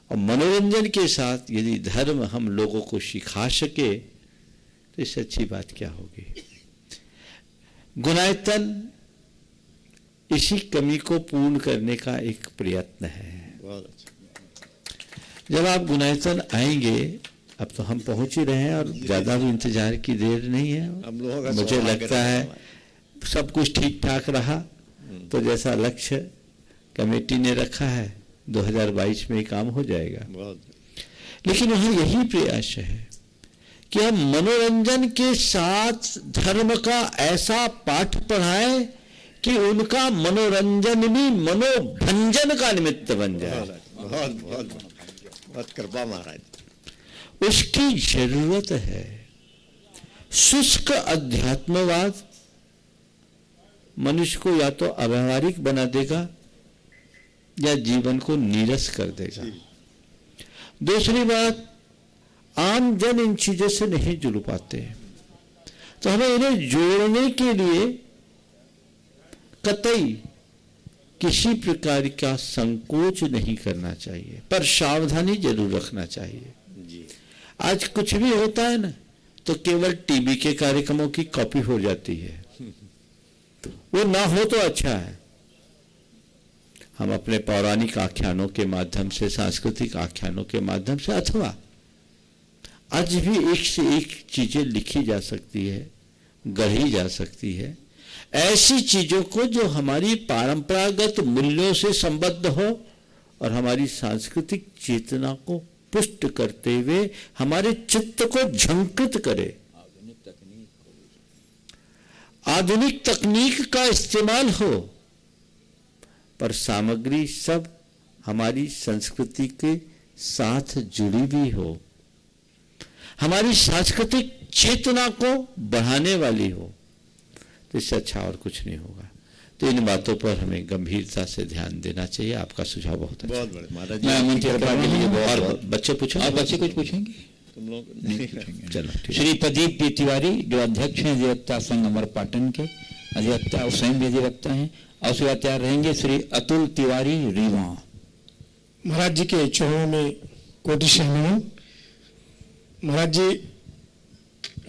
और मनोरंजन के साथ यदि धर्म हम लोगों को सिखा सके तो इससे अच्छी बात क्या होगी। गुणायतन इसी कमी को पूर्ण करने का एक प्रयत्न है। जब आप गुणायतन आएंगे, अब तो हम पहुंच ही रहे हैं और ज्यादा भी इंतजार की देर नहीं है। हम लोगों का मुझे लगता है सब कुछ ठीक ठाक रहा तो जैसा लक्ष्य कमेटी ने रखा है 2022 में काम हो जाएगा। लेकिन वहां यही प्रयास है कि हम मनोरंजन के साथ धर्म का ऐसा पाठ पढ़ाएं कि उनका मनोरंजन भी मनोभंजन का निमित्त बन जाए। बहुत कृपा महाराज। उसकी जरूरत है। शुष्क अध्यात्मवाद मनुष्य को या तो अव्यावहारिक बना देगा या जीवन को नीरस कर देगा। दूसरी बात, आम जन इन चीजों से नहीं जुड़ पाते, तो हमें इन्हें जोड़ने के लिए कतई किसी प्रकार का संकोच नहीं करना चाहिए, पर सावधानी जरूर रखना चाहिए। आज कुछ भी होता है ना तो केवल टीवी के कार्यक्रमों की कॉपी हो जाती है, वो ना हो तो अच्छा है। हम अपने पौराणिक आख्यानों के माध्यम से, सांस्कृतिक आख्यानों के माध्यम से, अथवा आज भी एक से एक चीजें लिखी जा सकती है, गढ़ी जा सकती है, ऐसी चीजों को जो हमारी परंपरागत मूल्यों से संबद्ध हो और हमारी सांस्कृतिक चेतना को पुष्ट करते हुए हमारे चित्त को झंकृत करे। आधुनिक तकनीक का इस्तेमाल हो, पर सामग्री सब हमारी संस्कृति के साथ जुड़ी भी हो, हमारी सांस्कृतिक चेतना को बढ़ाने वाली हो, तो इससे अच्छा और कुछ नहीं होगा। तो इन बातों पर हमें गंभीरता से ध्यान देना चाहिए। आपका सुझाव बहुत अच्छा। बहुत बड़े महाराज जी। मैं मंत्री के लिए बहुत बच्चे पूछेंगे? आप बच्चे कुछ पूछेंगे? तुम लोग नहीं पूछेंगे। चलो ठीक। श्री प्रदीप पी तिवारी जो अध्यक्ष हैं अधिवक्ता संघ अमरपाटन के, अधिवक्ता स्वयं भी अधिवक्ता हैं, और सेवाचार्य रहेंगे श्री अतुल तिवारी रीवा। महाराज जी के चरणों में कोटि शरणम। महाराज जी,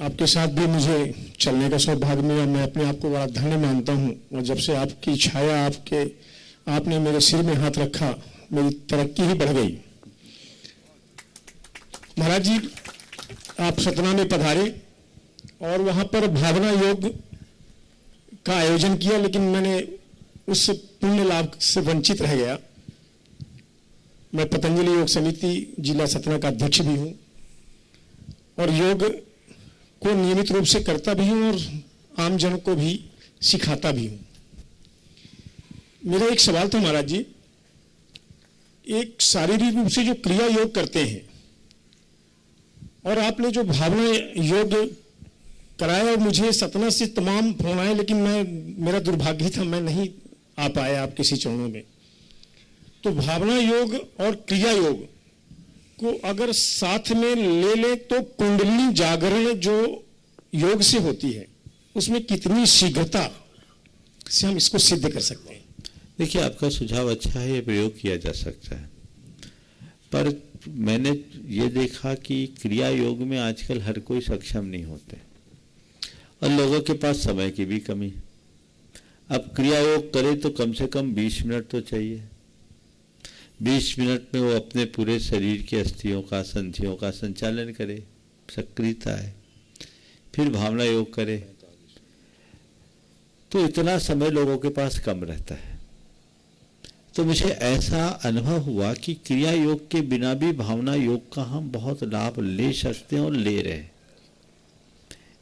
आपके साथ भी मुझे चलने का सौभाग्य मिला। मैं अपने आप को बड़ा धन्य मानता हूँ, और जब से आपकी छाया, आपने मेरे सिर में हाथ रखा, मेरी तरक्की ही बढ़ गई। महाराज जी, आप सतना में पधारे और वहाँ पर भावना योग का आयोजन किया, लेकिन मैंने उस पुण्य लाभ से वंचित रह गया। मैं पतंजलि योग समिति जिला सतना का अध्यक्ष भी हूँ और योग को नियमित रूप से करता भी हूँ और आम जन को भी सिखाता भी हूँ। मेरा एक सवाल था महाराज जी, एक शारीरिक रूप से जो क्रिया योग करते हैं और आपने जो भावना योग कराया, और मुझे सतना से तमाम फोन आए, लेकिन मेरा दुर्भाग्य था, मैं नहीं आ पाया आपके इसी चरणों में। तो भावना योग और क्रिया योग को अगर साथ में ले ले तो कुंडलिनी जागरण जो योग से होती है, उसमें कितनी शीघ्रता से हम इसको सिद्ध कर सकते हैं? देखिए, आपका सुझाव अच्छा है, ये प्रयोग किया जा सकता है, पर मैंने ये देखा कि क्रिया योग में आजकल हर कोई सक्षम नहीं होते और लोगों के पास समय की भी कमी। अब क्रिया योग करे तो कम से कम 20 मिनट तो चाहिए। 20 मिनट में वो अपने पूरे शरीर के अस्थियों का, संधियों का संचालन करे, सक्रियता है, फिर भावना योग करे, तो इतना समय लोगों के पास कम रहता है। तो मुझे ऐसा अनुभव हुआ कि क्रिया योग के बिना भी भावना योग का हम बहुत लाभ ले सकते हैं और ले रहे हैं।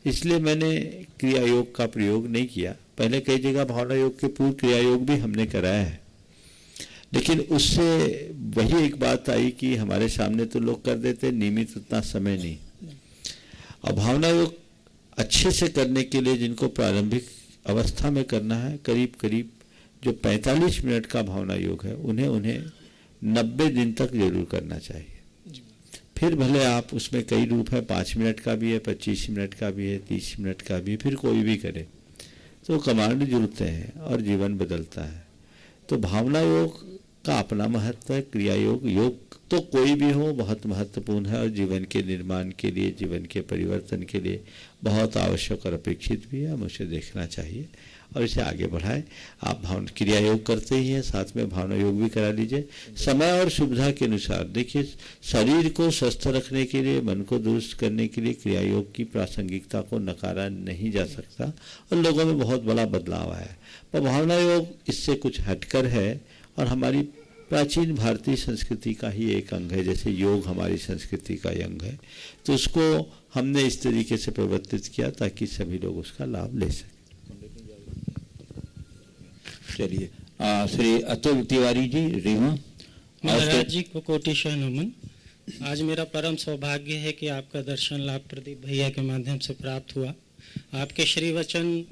इसलिए मैंने क्रिया योग का प्रयोग नहीं किया। पहले कई जगह भावना योग के पूर्व क्रिया योग भी हमने कराया है, लेकिन उससे वही एक बात आई कि हमारे सामने तो लोग कर देते, नियमित उतना समय नहीं। और भावना योग अच्छे से करने के लिए जिनको प्रारंभिक अवस्था में करना है, करीब करीब जो 45 मिनट का भावना योग है उन्हें 90 दिन तक जरूर करना चाहिए। फिर भले आप उसमें कई रूप है, 5 मिनट का भी है, 25 मिनट का भी है, 30 मिनट का भी है, फिर कोई भी करे तो कमांड जुड़ते हैं और जीवन बदलता है। तो भावना योग का अपना महत्व है। क्रिया योग तो कोई भी हो बहुत महत्वपूर्ण है और जीवन के निर्माण के लिए, जीवन के परिवर्तन के लिए बहुत आवश्यक और अपेक्षित भी है। हमें उसे देखना चाहिए और इसे आगे बढ़ाएं। आप भावना क्रिया योग करते ही हैं, साथ में भावना योग भी करा लीजिए समय और सुविधा के अनुसार। देखिए, शरीर को स्वस्थ रखने के लिए, मन को दुरुस्त करने के लिए क्रिया योग की प्रासंगिकता को नकारा नहीं जा सकता और लोगों में बहुत बड़ा बदलाव आया है। पर भावना योग इससे कुछ हटकर है और हमारी प्राचीन भारतीय संस्कृति का ही एक अंग है। जैसे योग हमारी संस्कृति का अंग है, तो उसको हमने इस तरीके से प्रवर्तित किया ताकि सभी लोग उसका लाभ ले सकें। चलिए, श्री अतुल तिवारी जी, रीवा। महाराज जी को कोटिशा नमन। आज मेरा परम सौभाग्य है कि आपका दर्शन लाभ प्रदीप भैया के माध्यम से प्राप्त हुआ। आपके श्री वचन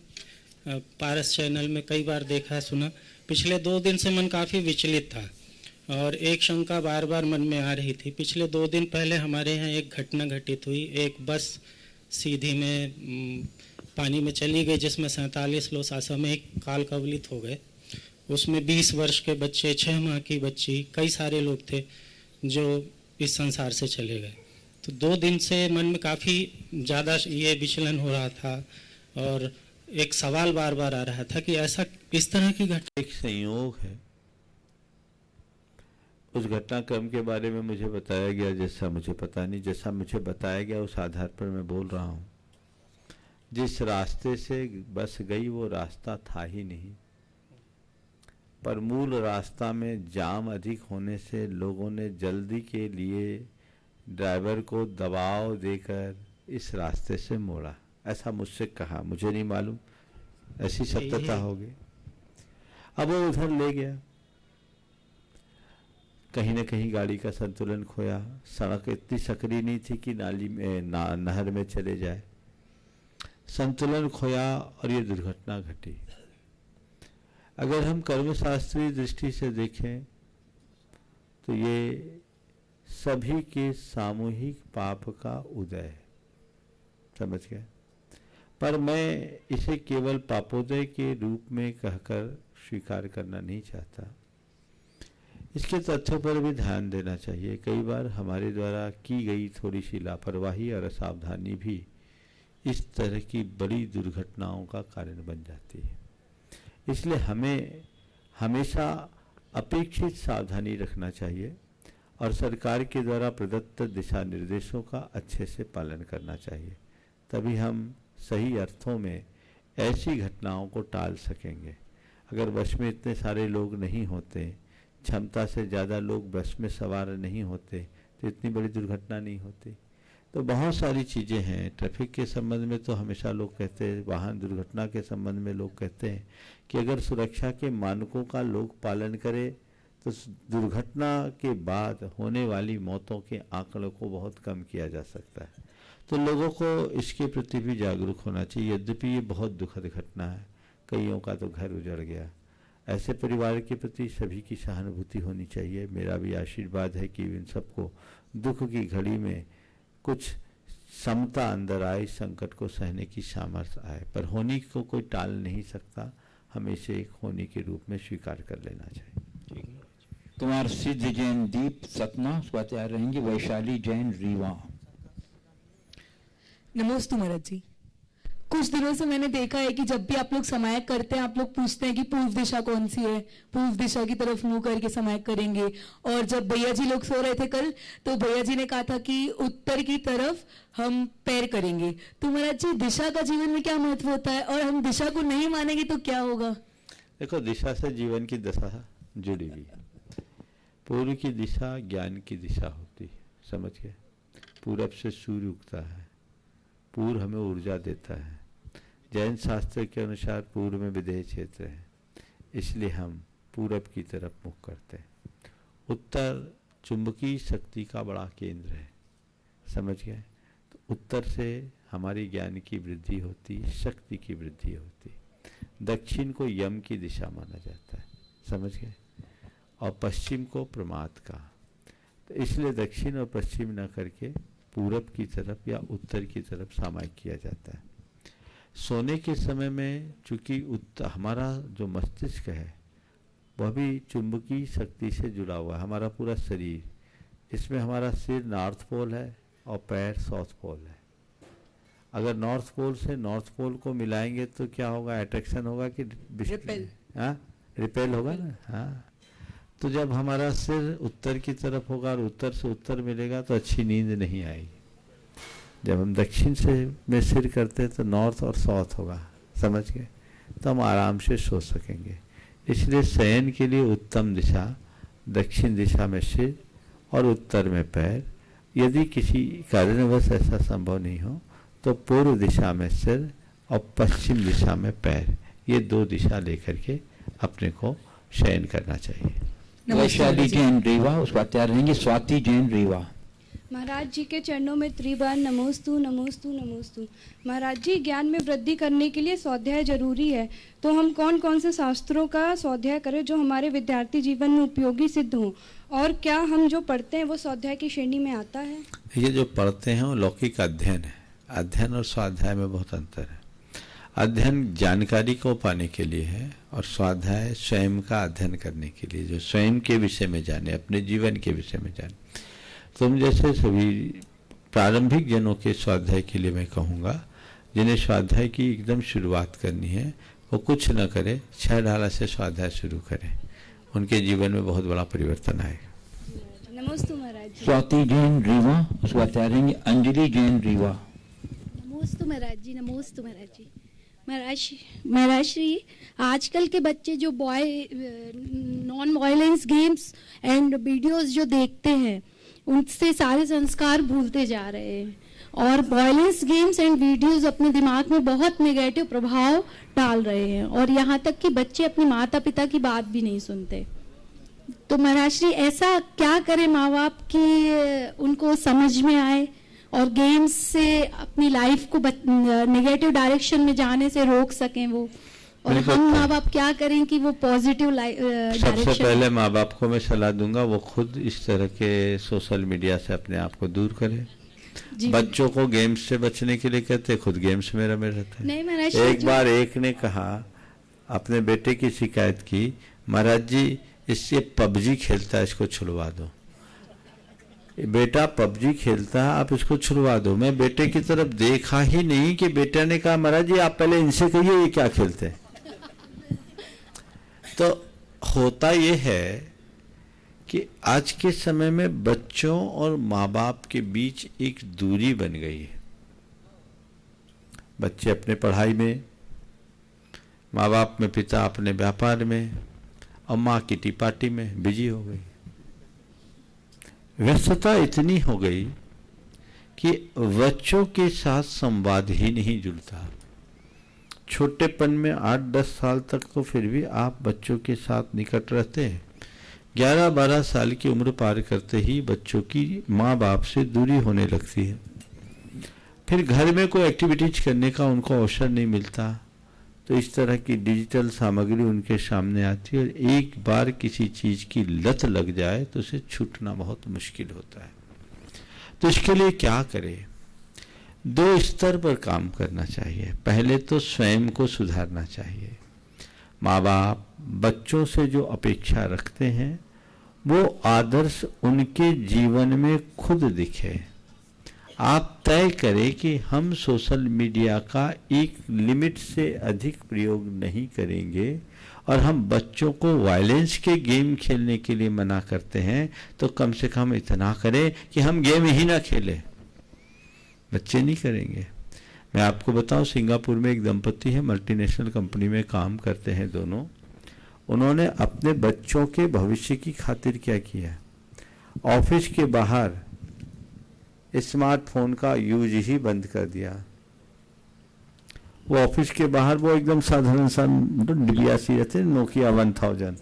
पारस चैनल में कई बार देखा सुना। पिछले 2 दिन से मन काफ़ी विचलित था और एक शंका बार बार मन में आ रही थी। पिछले 2 दिन पहले हमारे यहाँ एक घटना घटित हुई। एक बस सीधी में पानी में चली गई जिसमें 47 लोग असामयिक काल कवलित हो गए। उसमें 20 वर्ष के बच्चे, 6 माह की बच्ची, कई सारे लोग थे जो इस संसार से चले गए। तो 2 दिन से मन में काफ़ी ज़्यादा ये विचलन हो रहा था और एक सवाल बार बार आ रहा था कि ऐसा इस तरह की घटना एक संयोग है। उस घटनाक्रम के बारे में मुझे बताया गया, जैसा मुझे पता नहीं, जैसा मुझे बताया गया उस आधार पर मैं बोल रहा हूँ। जिस रास्ते से बस गई वो रास्ता था ही नहीं, पर मूल रास्ता में जाम अधिक होने से लोगों ने जल्दी के लिए ड्राइवर को दबाव देकर इस रास्ते से मोड़ा। ऐसा मुझसे कहा, मुझे नहीं मालूम, ऐसी सत्यता होगी। अब वो उधर ले गया, कहीं न कहीं गाड़ी का संतुलन खोया। सड़क इतनी सकरी नहीं थी कि नाली में नहर में चले जाए। संतुलन खोया और ये दुर्घटना घटी। अगर हम कर्मशास्त्रीय दृष्टि से देखें तो ये सभी के सामूहिक पाप का उदय है, समझ गए। पर मैं इसे केवल पापोदय के रूप में कहकर स्वीकार करना नहीं चाहता। इसके तथ्यों पर भी ध्यान देना चाहिए। कई बार हमारे द्वारा की गई थोड़ी सी लापरवाही और असावधानी भी इस तरह की बड़ी दुर्घटनाओं का कारण बन जाती है। इसलिए हमें हमेशा अपेक्षित सावधानी रखना चाहिए और सरकार के द्वारा प्रदत्त दिशा निर्देशों का अच्छे से पालन करना चाहिए। तभी हम सही अर्थों में ऐसी घटनाओं को टाल सकेंगे। अगर बस में इतने सारे लोग नहीं होते, क्षमता से ज़्यादा लोग बस में सवार नहीं होते, तो इतनी बड़ी दुर्घटना नहीं होती। तो बहुत सारी चीज़ें हैं। ट्रैफिक के संबंध में तो हमेशा लोग कहते हैं, वाहन दुर्घटना के संबंध में लोग कहते हैं कि अगर सुरक्षा के मानकों का लोग पालन करें तो दुर्घटना के बाद होने वाली मौतों के आंकड़ों को बहुत कम किया जा सकता है। तो लोगों को इसके प्रति भी जागरूक होना चाहिए। यद्यपि ये बहुत दुखद घटना है, कईयों का तो घर उजड़ गया। ऐसे परिवार के प्रति सभी की सहानुभूति होनी चाहिए। मेरा भी आशीर्वाद है कि इन सबको दुख की घड़ी में कुछ समता अंदर आए, संकट को सहने की सामर्थ्य आए। पर होनी को कोई टाल नहीं सकता, हमें इसे एक होनी के रूप में स्वीकार कर लेना चाहिए। कुमार सिद्ध जैन दीप सतना स्वात्यार रहेंगे। वैशाली जैन रीवा। नमस्ते महाराज जी। कुछ दिनों से मैंने देखा है कि जब भी आप लोग समायक करते हैं, आप लोग पूछते हैं कि पूर्व दिशा कौन सी है, पूर्व दिशा की तरफ मुंह करके समायक करेंगे। और जब भैया जी लोग सो रहे थे कल, तो भैया जी ने कहा था कि उत्तर की तरफ हम पैर करेंगे। तो महाराज जी, दिशा का जीवन में क्या महत्व होता है और हम दिशा को नहीं मानेंगे तो क्या होगा? देखो, दिशा से जीवन की दशा जुड़ी हुई है। पूर्व की दिशा ज्ञान की दिशा होती है, समझ गए। पूरब से सूर्य उगता है, पूर्व हमें ऊर्जा देता है। जैन शास्त्र के अनुसार पूर्व में विदेह क्षेत्र है, इसलिए हम पूरब की तरफ मुख करते हैं। उत्तर चुंबकीय शक्ति का बड़ा केंद्र है, समझ गए। तो उत्तर से हमारी ज्ञान की वृद्धि होती, शक्ति की वृद्धि होती। दक्षिण को यम की दिशा माना जाता है। समझ गए, और पश्चिम को प्रमाद का। तो इसलिए दक्षिण और पश्चिम न करके पूरब की तरफ या उत्तर की तरफ सामायिक किया जाता है। सोने के समय में चूंकि हमारा जो मस्तिष्क है वह भी चुंबकीय शक्ति से जुड़ा हुआ है, हमारा पूरा शरीर, इसमें हमारा सिर नॉर्थ पोल है और पैर साउथ पोल है। अगर नॉर्थ पोल से नॉर्थ पोल को मिलाएंगे तो क्या होगा, अट्रैक्शन होगा कि रिपेल होगा ना। हाँ, तो जब हमारा सिर उत्तर की तरफ होगा और उत्तर से उत्तर मिलेगा तो अच्छी नींद नहीं आएगी। जब हम दक्षिण से में सिर करते तो नॉर्थ और साउथ होगा, समझ गए, तो हम आराम से सो सकेंगे। इसलिए शयन के लिए उत्तम दिशा दक्षिण दिशा में सिर और उत्तर में पैर। यदि किसी कारणवश ऐसा संभव नहीं हो तो पूर्व दिशा में सिर और पश्चिम दिशा में पैर, ये दो दिशा लेकर के अपने को शयन करना चाहिए। वैशाली जैन रीवा, उसके बाद तैयार रहेंगे स्वाति जैन रीवा। महाराज जी के चरणों में त्रिबार नमोस्तु नमोस्तु नमोस्तु। महाराज जी, ज्ञान में वृद्धि करने के लिए स्वाध्याय जरूरी है, तो हम कौन कौन से शास्त्रों का स्वाध्याय करें जो हमारे विद्यार्थी जीवन में उपयोगी सिद्ध हो, और क्या हम जो पढ़ते हैं वो स्वाध्याय की श्रेणी में आता है? ये जो पढ़ते हैं वो लौकिक अध्ययन है। अध्ययन और स्वाध्याय में बहुत अंतर है। अध्ययन जानकारी को पाने के लिए है और स्वाध्याय स्वयं का अध्ययन करने के लिए, जो स्वयं के विषय में जाने, अपने जीवन के विषय में जाने। तुम जैसे सभी प्रारंभिक जनों के स्वाध्याय के लिए मैं कहूँगा, जिन्हें स्वाध्याय की एकदम शुरुआत करनी है वो कुछ न करे, 6 ढाला से स्वाध्याय शुरू करें, उनके जीवन में बहुत बड़ा परिवर्तन आएगा। नमोस्तु महाराज जी। स्वाति जैन रीवा, उसके बाद तैयार रहेंगे अंजलि जैन रीवा। नमोस्तु महाराज जी। नमोस्तु महाराज जी। महाराज श्री, आजकल के बच्चे जो non violence games and videos जो देखते हैं उनसे सारे संस्कार भूलते जा रहे हैं, और वायलेंस गेम्स एंड वीडियोस अपने दिमाग में बहुत नेगेटिव प्रभाव डाल रहे हैं, और यहाँ तक कि बच्चे अपने माता पिता की बात भी नहीं सुनते। तो महाराज श्री, ऐसा क्या करें माँ बाप कि उनको समझ में आए और गेम्स से अपनी लाइफ को नेगेटिव डायरेक्शन में जाने से रोक सकें वो, और हम माँ बाप क्या करें कि वो पॉजिटिव डायरेक्शन। सबसे पहले माँ बाप को मैं सलाह दूंगा वो खुद इस तरह के सोशल मीडिया से अपने आप को दूर करें। बच्चों को गेम्स से बचने के लिए कहते, खुद गेम्स में रमे रहते हैं। एक बार एक ने कहा, अपने बेटे की शिकायत की, महाराज जी इससे पबजी खेलता है, इसको छुड़वा दो। बेटा पबजी खेलता है, आप इसको छुड़वा दो। मैं बेटे की तरफ देखा ही नहीं कि बेटा ने कहा महाराज जी आप पहले इनसे कहिए ये क्या खेलते हैं। तो होता ये है कि आज के समय में बच्चों और माँ बाप के बीच एक दूरी बन गई है। बच्चे अपने पढ़ाई में, माँ बाप में, पिता अपने व्यापार में, और माँ किटी पार्टी में बिजी हो गई। व्यस्तता इतनी हो गई कि बच्चों के साथ संवाद ही नहीं जुड़ता। छोटेपन में 8-10 साल तक तो फिर भी आप बच्चों के साथ निकट रहते हैं। 11-12 साल की उम्र पार करते ही बच्चों की माँ बाप से दूरी होने लगती है। फिर घर में कोई एक्टिविटीज करने का उनको अवसर नहीं मिलता, तो इस तरह की डिजिटल सामग्री उनके सामने आती है, और एक बार किसी चीज की लत लग जाए तो उसे छूटना बहुत मुश्किल होता है। तो इसके लिए क्या करें? 2 स्तर पर काम करना चाहिए। पहले तो स्वयं को सुधारना चाहिए। माँ बाप बच्चों से जो अपेक्षा रखते हैं वो आदर्श उनके जीवन में खुद दिखे। आप तय करें कि हम सोशल मीडिया का एक लिमिट से अधिक प्रयोग नहीं करेंगे, और हम बच्चों को वायलेंस के गेम खेलने के लिए मना करते हैं तो कम से कम इतना करें कि हम गेम ही ना खेलें। बच्चे नहीं करेंगे। मैं आपको बताऊं, सिंगापुर में एक दंपति है, मल्टीनेशनल कंपनी में काम करते हैं दोनों। उन्होंने अपने बच्चों के भविष्य की खातिर क्या किया, ऑफिस के बाहर स्मार्टफोन का यूज ही बंद कर दिया। वो ऑफिस के बाहर वो एकदम साधारण सा डिबिया सी रहते हैं, नोकिया 1000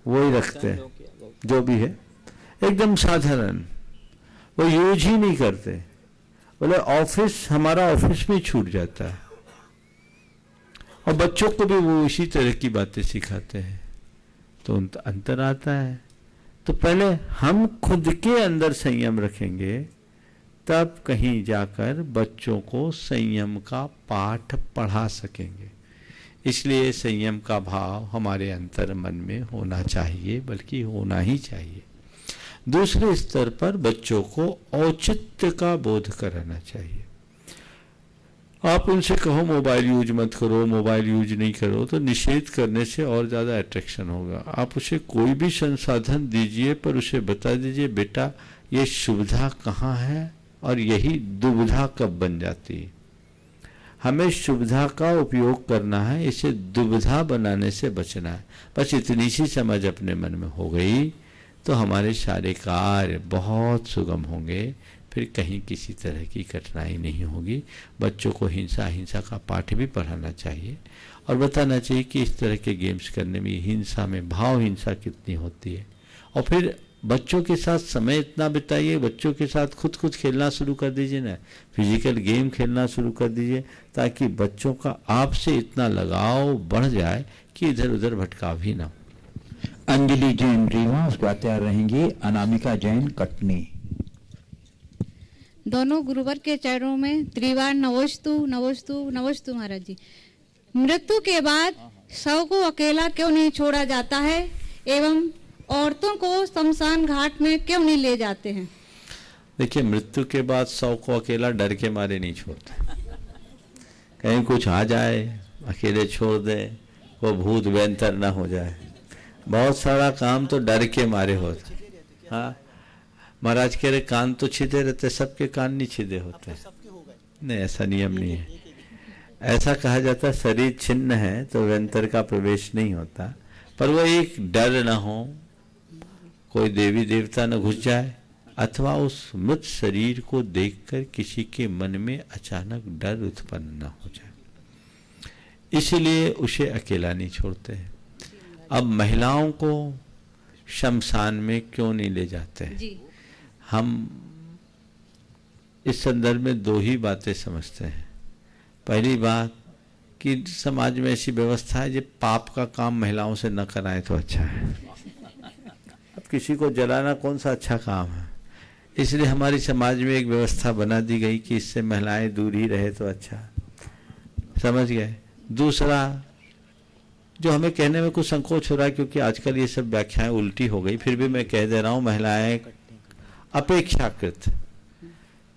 वो ही रखते हैं, जो भी है एकदम साधारण, वो यूज ही नहीं करते। बोले ऑफिस, हमारा ऑफिस में छूट जाता है। और बच्चों को भी वो इसी तरह की बातें सिखाते हैं। तो अंतर आता है। तो पहले हम खुद के अंदर संयम रखेंगे, तब कहीं जाकर बच्चों को संयम का पाठ पढ़ा सकेंगे। इसलिए संयम का भाव हमारे अंतर मन में होना चाहिए, बल्कि होना ही चाहिए। दूसरे स्तर पर बच्चों को औचित्य का बोध कराना चाहिए। आप उनसे कहो मोबाइल यूज मत करो, मोबाइल यूज नहीं करो, तो निषेध करने से और ज़्यादा अट्रैक्शन होगा। आप उसे कोई भी संसाधन दीजिए, पर उसे बता दीजिए बेटा ये सुविधा कहाँ है और यही दुविधा कब बन जाती है। हमें सुविधा का उपयोग करना है, इसे दुविधा बनाने से बचना है। बस इतनी सी समझ अपने मन में हो गई तो हमारे सारे कार्य बहुत सुगम होंगे, फिर कहीं किसी तरह की कठिनाई नहीं होगी। बच्चों को हिंसा का पाठ भी पढ़ाना चाहिए और बताना चाहिए कि इस तरह के गेम्स करने में हिंसा में भाव हिंसा कितनी होती है। और फिर बच्चों के साथ समय इतना बिताइए, बच्चों के साथ खुद खेलना शुरू कर दीजिए ना, फिजिकल गेम खेलना शुरू कर दीजिए, ताकि बच्चों का आपसे इतना लगाव बढ़ जाए कि इधर उधर भटकाव ही ना हो। अंजलि जैन रीवा, उसके बाद तैयार रहेंगी अनामिका जैन कटनी। दोनों गुरुवर के चरणों में त्रिवार नमोस्तु नमोस्तु नमोस्तु। महाराज जी, मृत्यु के बाद शव को अकेला क्यों नहीं छोड़ा जाता है एवं औरतों को शमशान घाट में क्यों नहीं ले जाते हैं? देखिए, मृत्यु के बाद शव को अकेला डर के मारे नहीं छोड़ते। कहीं कुछ आ जाए अकेले छोड़ दे, वो भूत व्यंतर ना हो जाए। बहुत सारा काम तो डर के मारे होता। हाँ, महाराज कह रहे कान तो छिदे रहते, सबके कान नहीं छिदे होते। नहीं, ऐसा नियम नहीं है। ऐसा कहा जाता शरीर छिन्न है तो व्यंतर का प्रवेश नहीं होता, पर वो एक डर न हो, कोई देवी देवता न घुस जाए, अथवा उस मृत शरीर को देखकर किसी के मन में अचानक डर उत्पन्न न हो जाए, इसीलिए उसे अकेला नहीं छोड़ते हैं। अब महिलाओं को शमशान में क्यों नहीं ले जाते हैं? हम इस संदर्भ में दो ही बातें समझते हैं। पहली बात कि समाज में ऐसी व्यवस्था है, जो पाप का काम महिलाओं से न कराएं तो अच्छा है। अब किसी को जलाना कौन सा अच्छा काम है, इसलिए हमारी समाज में एक व्यवस्था बना दी गई कि इससे महिलाएं दूर ही रहे तो अच्छा। समझ गए? दूसरा, जो हमें कहने में कुछ संकोच हो रहा है, क्योंकि आजकल ये सब व्याख्याएं उल्टी हो गई, फिर भी मैं कह दे रहा हूँ, महिलाएं अपेक्षाकृत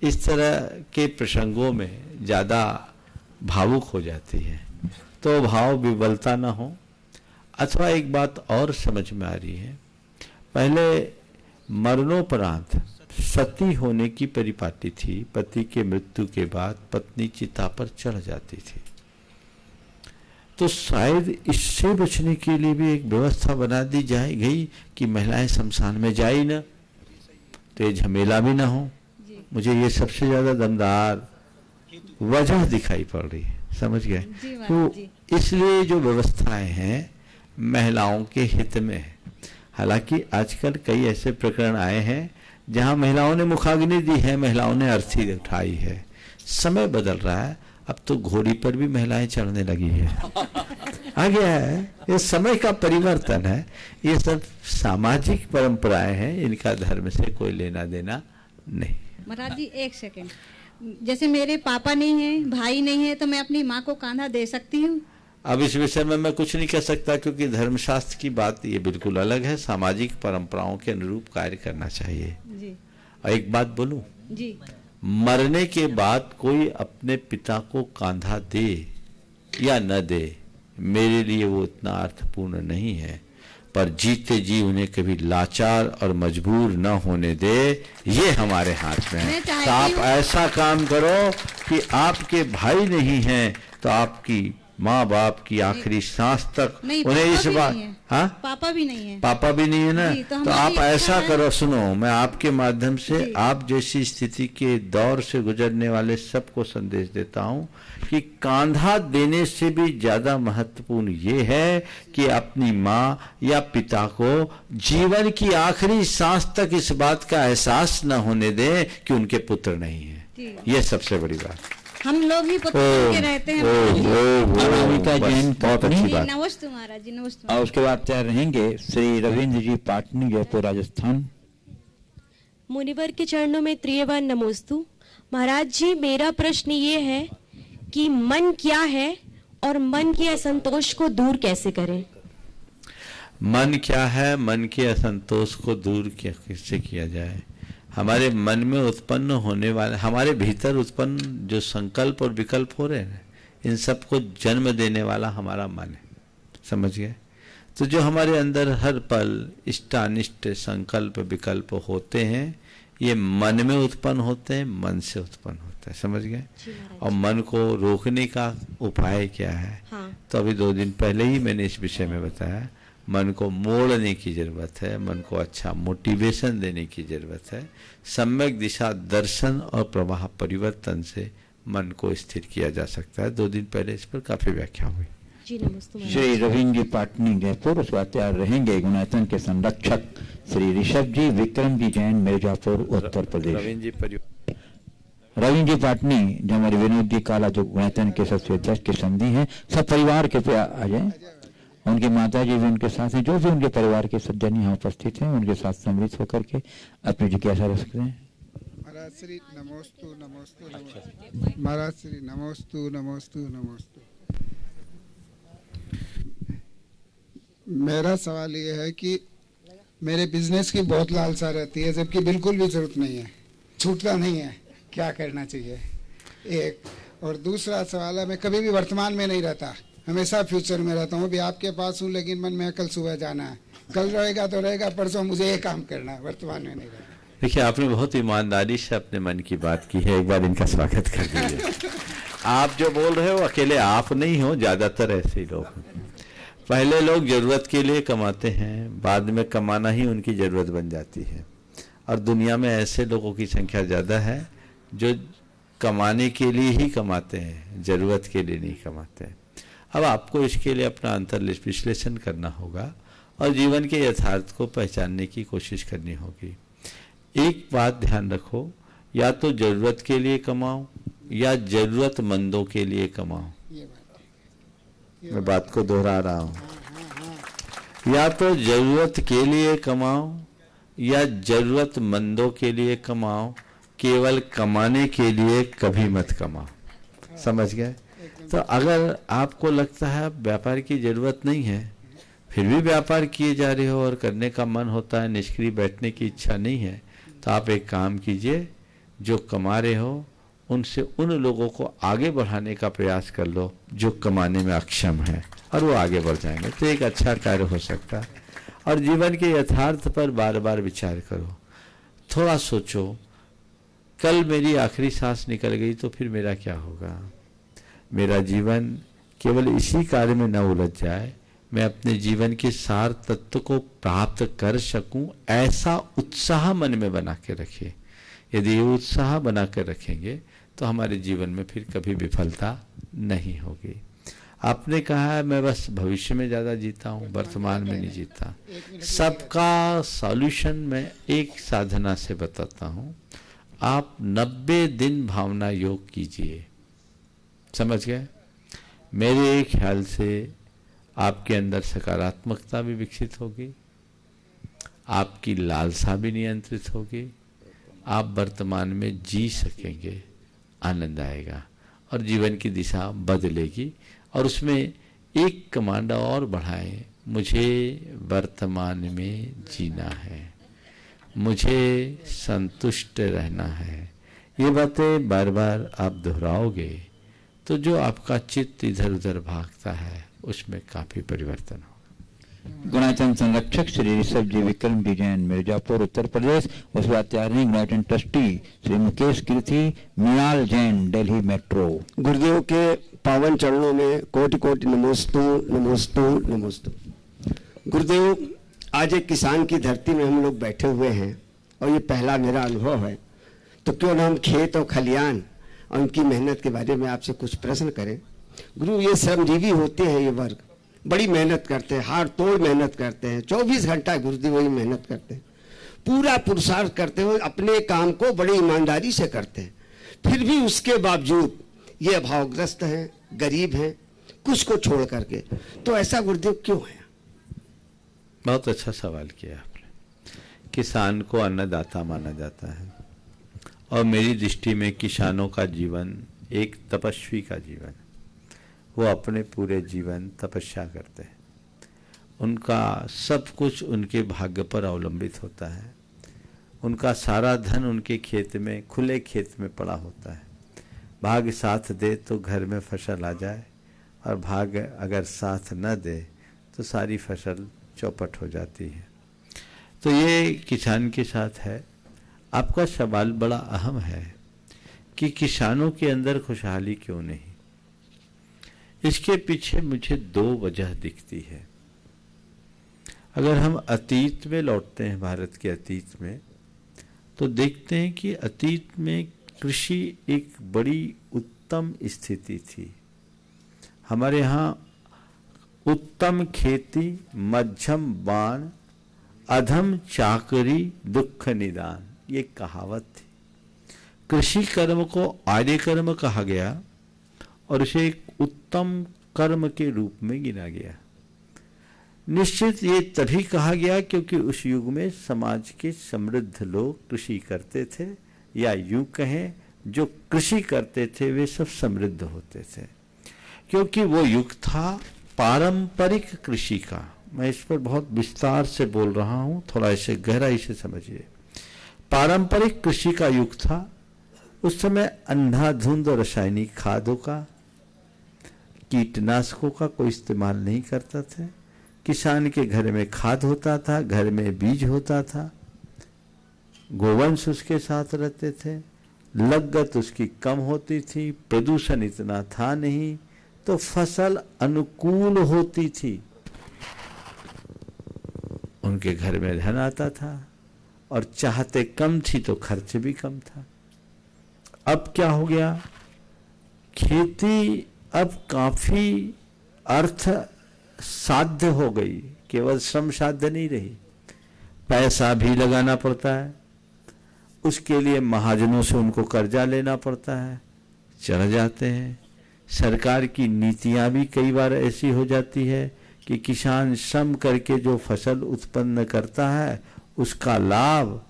इस तरह के प्रसंगों में ज़्यादा भावुक हो जाती है, तो भाव विवलता ना हो। अथवा एक बात और समझ में आ रही है, पहले मरणोपरांत सती होने की परिपाटी थी। पति के मृत्यु के बाद पत्नी चिता पर चढ़ जाती थी, तो शायद इससे बचने के लिए भी एक व्यवस्था बना दी जाए गई कि महिलाएं शमशान में जाए ना, तो ये झमेला भी ना हो। मुझे ये सबसे ज्यादा दमदार वजह दिखाई पड़ रही है। समझ गए? तो इसलिए जो व्यवस्थाएं हैं महिलाओं के हित में है। हालांकि आजकल कई ऐसे प्रकरण आए हैं जहां महिलाओं ने मुखाग्नि दी है, महिलाओं ने अर्थी उठाई है। समय बदल रहा है, अब तो घोड़ी पर भी महिलाएं चढ़ने लगी है। आ गया है, ये समय का परिवर्तन है। ये सब सामाजिक परंपराएं हैं, इनका धर्म से कोई लेना देना नहीं। महाराज जी, एक सेकंड, जैसे मेरे पापा नहीं है, भाई नहीं है, तो मैं अपनी माँ को कांधा दे सकती हूँ? अब इस विषय में मैं कुछ नहीं कह सकता, क्योंकि धर्मशास्त्र की बात ये बिल्कुल अलग है। सामाजिक परंपराओं के अनुरूप कार्य करना चाहिए जी। और एक बात बोलूं जी, मरने के बाद कोई अपने पिता को कांधा दे या न दे, मेरे लिए वो इतना अर्थपूर्ण नहीं है, पर जीते जी उन्हें कभी लाचार और मजबूर न होने दे, ये हमारे हाथ में है। तो आप ऐसा काम करो कि आपके भाई नहीं हैं तो आपकी माँ बाप की आखिरी सांस तक उन्हें इस बात, हाँ, पापा भी नहीं है, पापा भी नहीं है ना, तो आप ऐसा करो। सुनो, मैं आपके माध्यम से आप जैसी स्थिति के दौर से गुजरने वाले सबको संदेश देता हूँ कि कांधा देने से भी ज्यादा महत्वपूर्ण ये है कि अपनी माँ या पिता को जीवन की आखिरी सांस तक इस बात का एहसास न होने दें कि उनके पुत्र नहीं है। ये सबसे बड़ी बात। हम लोग ही पुत्र के रहते हैं। अनामिका जैन, बहुत अच्छी बात। नमस्ते महाराज जी, नमस्ते। और उसके बाद तैयार रहेंगे श्री रविंद्र जी पाटनी, जयपुर राजस्थान। मुनिवर के चरणों में त्रियवान नमोस्तु। महाराज जी, मेरा प्रश्न ये है कि मन क्या है और मन के असंतोष को दूर कैसे करें? मन क्या है, मन के असंतोष को दूर कैसे किया जाए? हमारे मन में उत्पन्न होने वाले, हमारे भीतर उत्पन्न जो संकल्प और विकल्प हो रहे हैं, इन सब को जन्म देने वाला हमारा मन है। समझ गए? तो जो हमारे अंदर हर पल इष्टानिष्ट संकल्प विकल्प होते हैं, ये मन में उत्पन्न होते हैं, मन से उत्पन्न होता है। समझ गए? और मन को रोकने का उपाय क्या है? हाँ। तो अभी 2 दिन पहले ही मैंने इस विषय में बताया। मन को मोड़ने की जरूरत है, मन को अच्छा मोटिवेशन देने की जरूरत है। सम्यक दिशा दर्शन और प्रवाह परिवर्तन से मन को स्थिर किया जा सकता है। 2 दिन पहले इस पर काफी व्याख्या हुई। जी नमस्ते। श्री रविंद्र जी पाटनी, जयपुर। उसके बाद तैयार रहेंगे गुणायतन के संरक्षक श्री ऋषभ जी, विक्रम जी जैन, मिर्जापुर, उत्तर प्रदेश। रविंद्र जी पाटनी, जो हमारे विनोद जी काला, जो गुणायतन के सबसे अध्यक्ष के समधी हैं, सब परिवार के पे आ जाए। उनकी माता जी भी उनके साथ हैं, जो भी उनके परिवार के सज्जन यहाँ उपस्थित हैं, उनके साथ सम्मिलित होकर के अपनी जिज्ञासा रख सकते हैं। महाराज श्री नमोस्तु नमोस्तु नमोस्तु। महाराज श्री नमोस्तु नमोस्तु नमोस्तु। मेरा सवाल ये है कि मेरे बिजनेस की बहुत लालसा रहती है, जबकि बिल्कुल भी जरूरत नहीं है, छूटता नहीं है, क्या करना चाहिए? एक। और दूसरा सवाल है, मैं कभी भी वर्तमान में नहीं रहता, हमेशा फ्यूचर में रहता हूँ। अभी आपके पास हूँ, लेकिन मन में कल सुबह जाना है, कल रहेगा तो रहेगा, परसों मुझे ये काम करना है, वर्तमान में नहीं रहना। देखिए, आपने बहुत ईमानदारी से अपने मन की बात की है। एक बार इनका स्वागत कर दीजिए। आप जो बोल रहे हो अकेले आप नहीं हो, ज्यादातर ऐसे ही लोग। पहले लोग जरूरत के लिए कमाते हैं, बाद में कमाना ही उनकी जरूरत बन जाती है। और दुनिया में ऐसे लोगों की संख्या ज्यादा है जो कमाने के लिए ही कमाते हैं, जरूरत के लिए नहीं कमाते हैं। अब आपको इसके लिए अपना अंतर विश्लेषण करना होगा और जीवन के यथार्थ को पहचानने की कोशिश करनी होगी। एक बात ध्यान रखो, या तो जरूरत के लिए कमाओ या जरूरतमंदों के लिए कमाओ। मैं बात को दोहरा रहा हूं। या तो जरूरत के लिए कमाओ या जरूरतमंदों के लिए कमाओ, केवल कमाने के लिए कभी मत कमाओ। समझ गए? तो अगर आपको लगता है व्यापार की जरूरत नहीं है, फिर भी व्यापार किए जा रहे हो और करने का मन होता है, निष्क्रिय बैठने की इच्छा नहीं है, तो आप एक काम कीजिए, जो कमा रहे हो उनसे उन लोगों को आगे बढ़ाने का प्रयास कर लो जो कमाने में अक्षम है, और वो आगे बढ़ जाएंगे। तो एक अच्छा कार्य हो सकता है। और जीवन के यथार्थ पर बार बार विचार करो, थोड़ा सोचो, कल मेरी आखिरी सांस निकल गई तो फिर मेरा क्या होगा? मेरा जीवन केवल इसी कार्य में न उलझ जाए, मैं अपने जीवन के सार तत्व को प्राप्त कर सकूं, ऐसा उत्साह मन में बना के रखिए। यदि ये उत्साह बना कर रखेंगे तो हमारे जीवन में फिर कभी विफलता नहीं होगी। आपने कहा है मैं बस भविष्य में ज़्यादा जीता हूँ, वर्तमान में नहीं जीता। सबका सॉल्यूशन मैं एक साधना से बताता हूँ। आप 90 दिन भावना योग कीजिए। समझ गए? मेरे ख्याल से आपके अंदर सकारात्मकता भी विकसित होगी, आपकी लालसा भी नियंत्रित होगी, आप वर्तमान में जी सकेंगे, आनंद आएगा और जीवन की दिशा बदलेगी। और उसमें एक कमांड और बढ़ाएं, मुझे वर्तमान में जीना है, मुझे संतुष्ट रहना है। ये बातें बार बार आप दोहराओगे तो जो आपका चित्त इधर उधर भागता है उसमें काफी परिवर्तन होगा। गुणायतन संरक्षक श्री ऋषभ जी, विक्रम जी जैन, मिर्जापुर, उत्तर प्रदेश। उस बाद तैयार हैं गुणायतन ट्रस्टी श्री मुकेश कीर्ति, मृणाल जैन, दिल्ली मेट्रो। गुरुदेव के पावन चरणों में कोटि कोटि नमोस्तु नमोस्तु नमोस्तु। गुरुदेव, आज एक किसान की धरती में हम लोग बैठे हुए हैं और ये पहला मेरा अनुभव है, तो क्यों ना हम खेत और खलियान और उनकी मेहनत के बारे में आपसे कुछ प्रश्न करें। गुरु, ये श्रमजीवी होते हैं, ये वर्ग बड़ी मेहनत करते हैं, हाड़ तोड़ मेहनत करते हैं, 24 घंटा गुरुदेव वही मेहनत करते हैं, पूरा पुरुषार्थ करते हुए अपने काम को बड़ी ईमानदारी से करते हैं। फिर भी उसके बावजूद ये अभावग्रस्त हैं, गरीब हैं, कुछ को छोड़ करके, तो ऐसा गुरुदेव क्यों है? बहुत अच्छा सवाल किया आपने। किसान को अन्नदाता माना जाता है और मेरी दृष्टि में किसानों का जीवन एक तपस्वी का जीवन। वो अपने पूरे जीवन तपस्या करते हैं, उनका सब कुछ उनके भाग्य पर अवलंबित होता है। उनका सारा धन उनके खेत में, खुले खेत में पड़ा होता है। भाग्य साथ दे तो घर में फसल आ जाए, और भाग्य अगर साथ न दे तो सारी फसल चौपट हो जाती है। तो ये किसान के साथ है। आपका सवाल बड़ा अहम है कि किसानों के अंदर खुशहाली क्यों नहीं। इसके पीछे मुझे दो वजह दिखती है। अगर हम अतीत में लौटते हैं, भारत के अतीत में, तो देखते हैं कि अतीत में कृषि एक बड़ी उत्तम स्थिति थी। हमारे यहाँ उत्तम खेती, मध्यम बाण, अधम चाकरी, दुख निदान, ये कहावत थी। कृषि कर्म को आर्य कर्म कहा गया और इसे एक उत्तम कर्म के रूप में गिना गया। निश्चित ये तभी कहा गया क्योंकि उस युग में समाज के समृद्ध लोग कृषि करते थे, या यूं कहें जो कृषि करते थे वे सब समृद्ध होते थे, क्योंकि वो युग था पारंपरिक कृषि का। मैं इस पर बहुत विस्तार से बोल रहा हूं, थोड़ा इसे गहराई से समझिए। पारंपरिक कृषि का युग था। उस समय अंधाधुंध रासायनिक खादों का, कीटनाशकों का कोई इस्तेमाल नहीं करता था। किसान के घर में खाद होता था, घर में बीज होता था, गोवंश उसके साथ रहते थे, लागत उसकी कम होती थी, प्रदूषण इतना था नहीं, तो फसल अनुकूल होती थी। उनके घर में धन आता था और चाहते कम थी तो खर्च भी कम था। अब क्या हो गया? खेती अब काफी अर्थ साध्य हो गई, केवल श्रम साध्य नहीं रही, पैसा भी लगाना पड़ता है। उसके लिए महाजनों से उनको कर्जा लेना पड़ता है, चढ़ जाते हैं। सरकार की नीतियां भी कई बार ऐसी हो जाती है कि किसान श्रम करके जो फसल उत्पन्न करता है उसका लाभ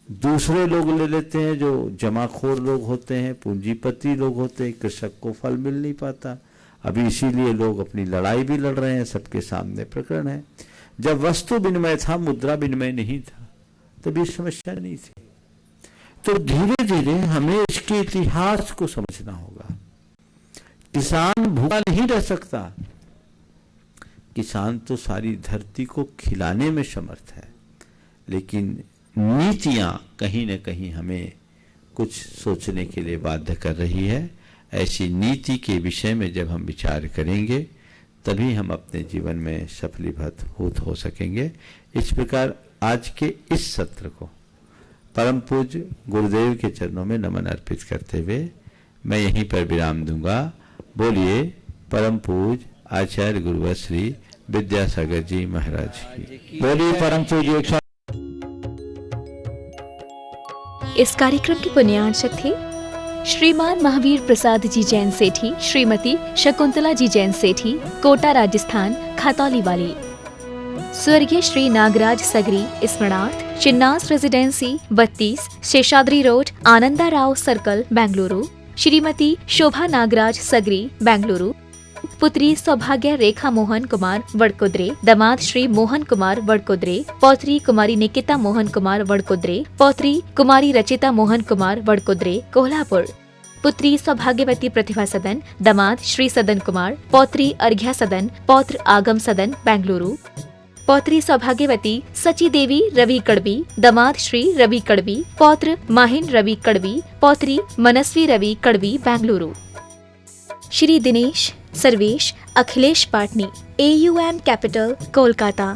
दूसरे लोग ले लेते हैं, जो जमाखोर लोग होते हैं, पूंजीपति लोग होते हैं। कृषक को फल मिल नहीं पाता। अभी इसीलिए लोग अपनी लड़ाई भी लड़ रहे हैं, सबके सामने प्रकरण है। जब वस्तु विनिमय था, मुद्रा विनिमय नहीं था, तब ये समस्या नहीं थी। तो धीरे धीरे हमें इसके इतिहास को समझना होगा। किसान भूखा नहीं रह सकता। किसान तो सारी धरती को खिलाने में समर्थ है, लेकिन नीतियां कहीं न कहीं हमें कुछ सोचने के लिए बाध्य कर रही है। ऐसी नीति के विषय में जब हम विचार करेंगे तभी हम अपने जीवन में सफलीभूत हो सकेंगे। इस प्रकार आज के इस सत्र को परम पूज्य गुरुदेव के चरणों में नमन अर्पित करते हुए मैं यहीं पर विराम दूंगा। बोलिए परम पूज्य आचार्य गुरुवर श्री विद्यासागर जी महाराज की। बोलिए परम पूज्य। इस कार्यक्रम के पुण्यार्चक थे श्रीमान महावीर प्रसाद जी जैन सेठी, श्रीमती शकुंतला जी जैन सेठी, कोटा राजस्थान, खतौली वाली। स्वर्गीय श्री नागराज सगरी स्मरणार्थ, Chinnas residency 32, Seshadri road, Ananda Rao circle, Bengaluru. Shrimati Shobha Nagaraj Sagari, Bengaluru. पुत्री सौभाग्य रेखा मोहन कुमार वडकुद्रे, दामाद श्री मोहन कुमार वडकुद्रे, पौत्री कुमारी निकिता मोहन कुमार वडकुद्रे, पौत्री कुमारी रचिता मोहन कुमार वडकुद्रे, कोल्हापुर। पुत्री सौभाग्यवती प्रतिभा सदन, दामाद श्री सदन कुमार, पौत्री अर्घ्या सदन, पौत्र आगम सदन, बेंगलुरु। पौत्री सौभाग्यवती सची देवी रवि कड़बी, दामाद श्री रवि कड़बी, पौत्र माहिन रवि कड़बी, पौत्री मनस्वी रवि कड़बी, बेंगलुरु। Shri Dinesh Sarvesh Akhilesh Patni, AUM capital, Kolkata.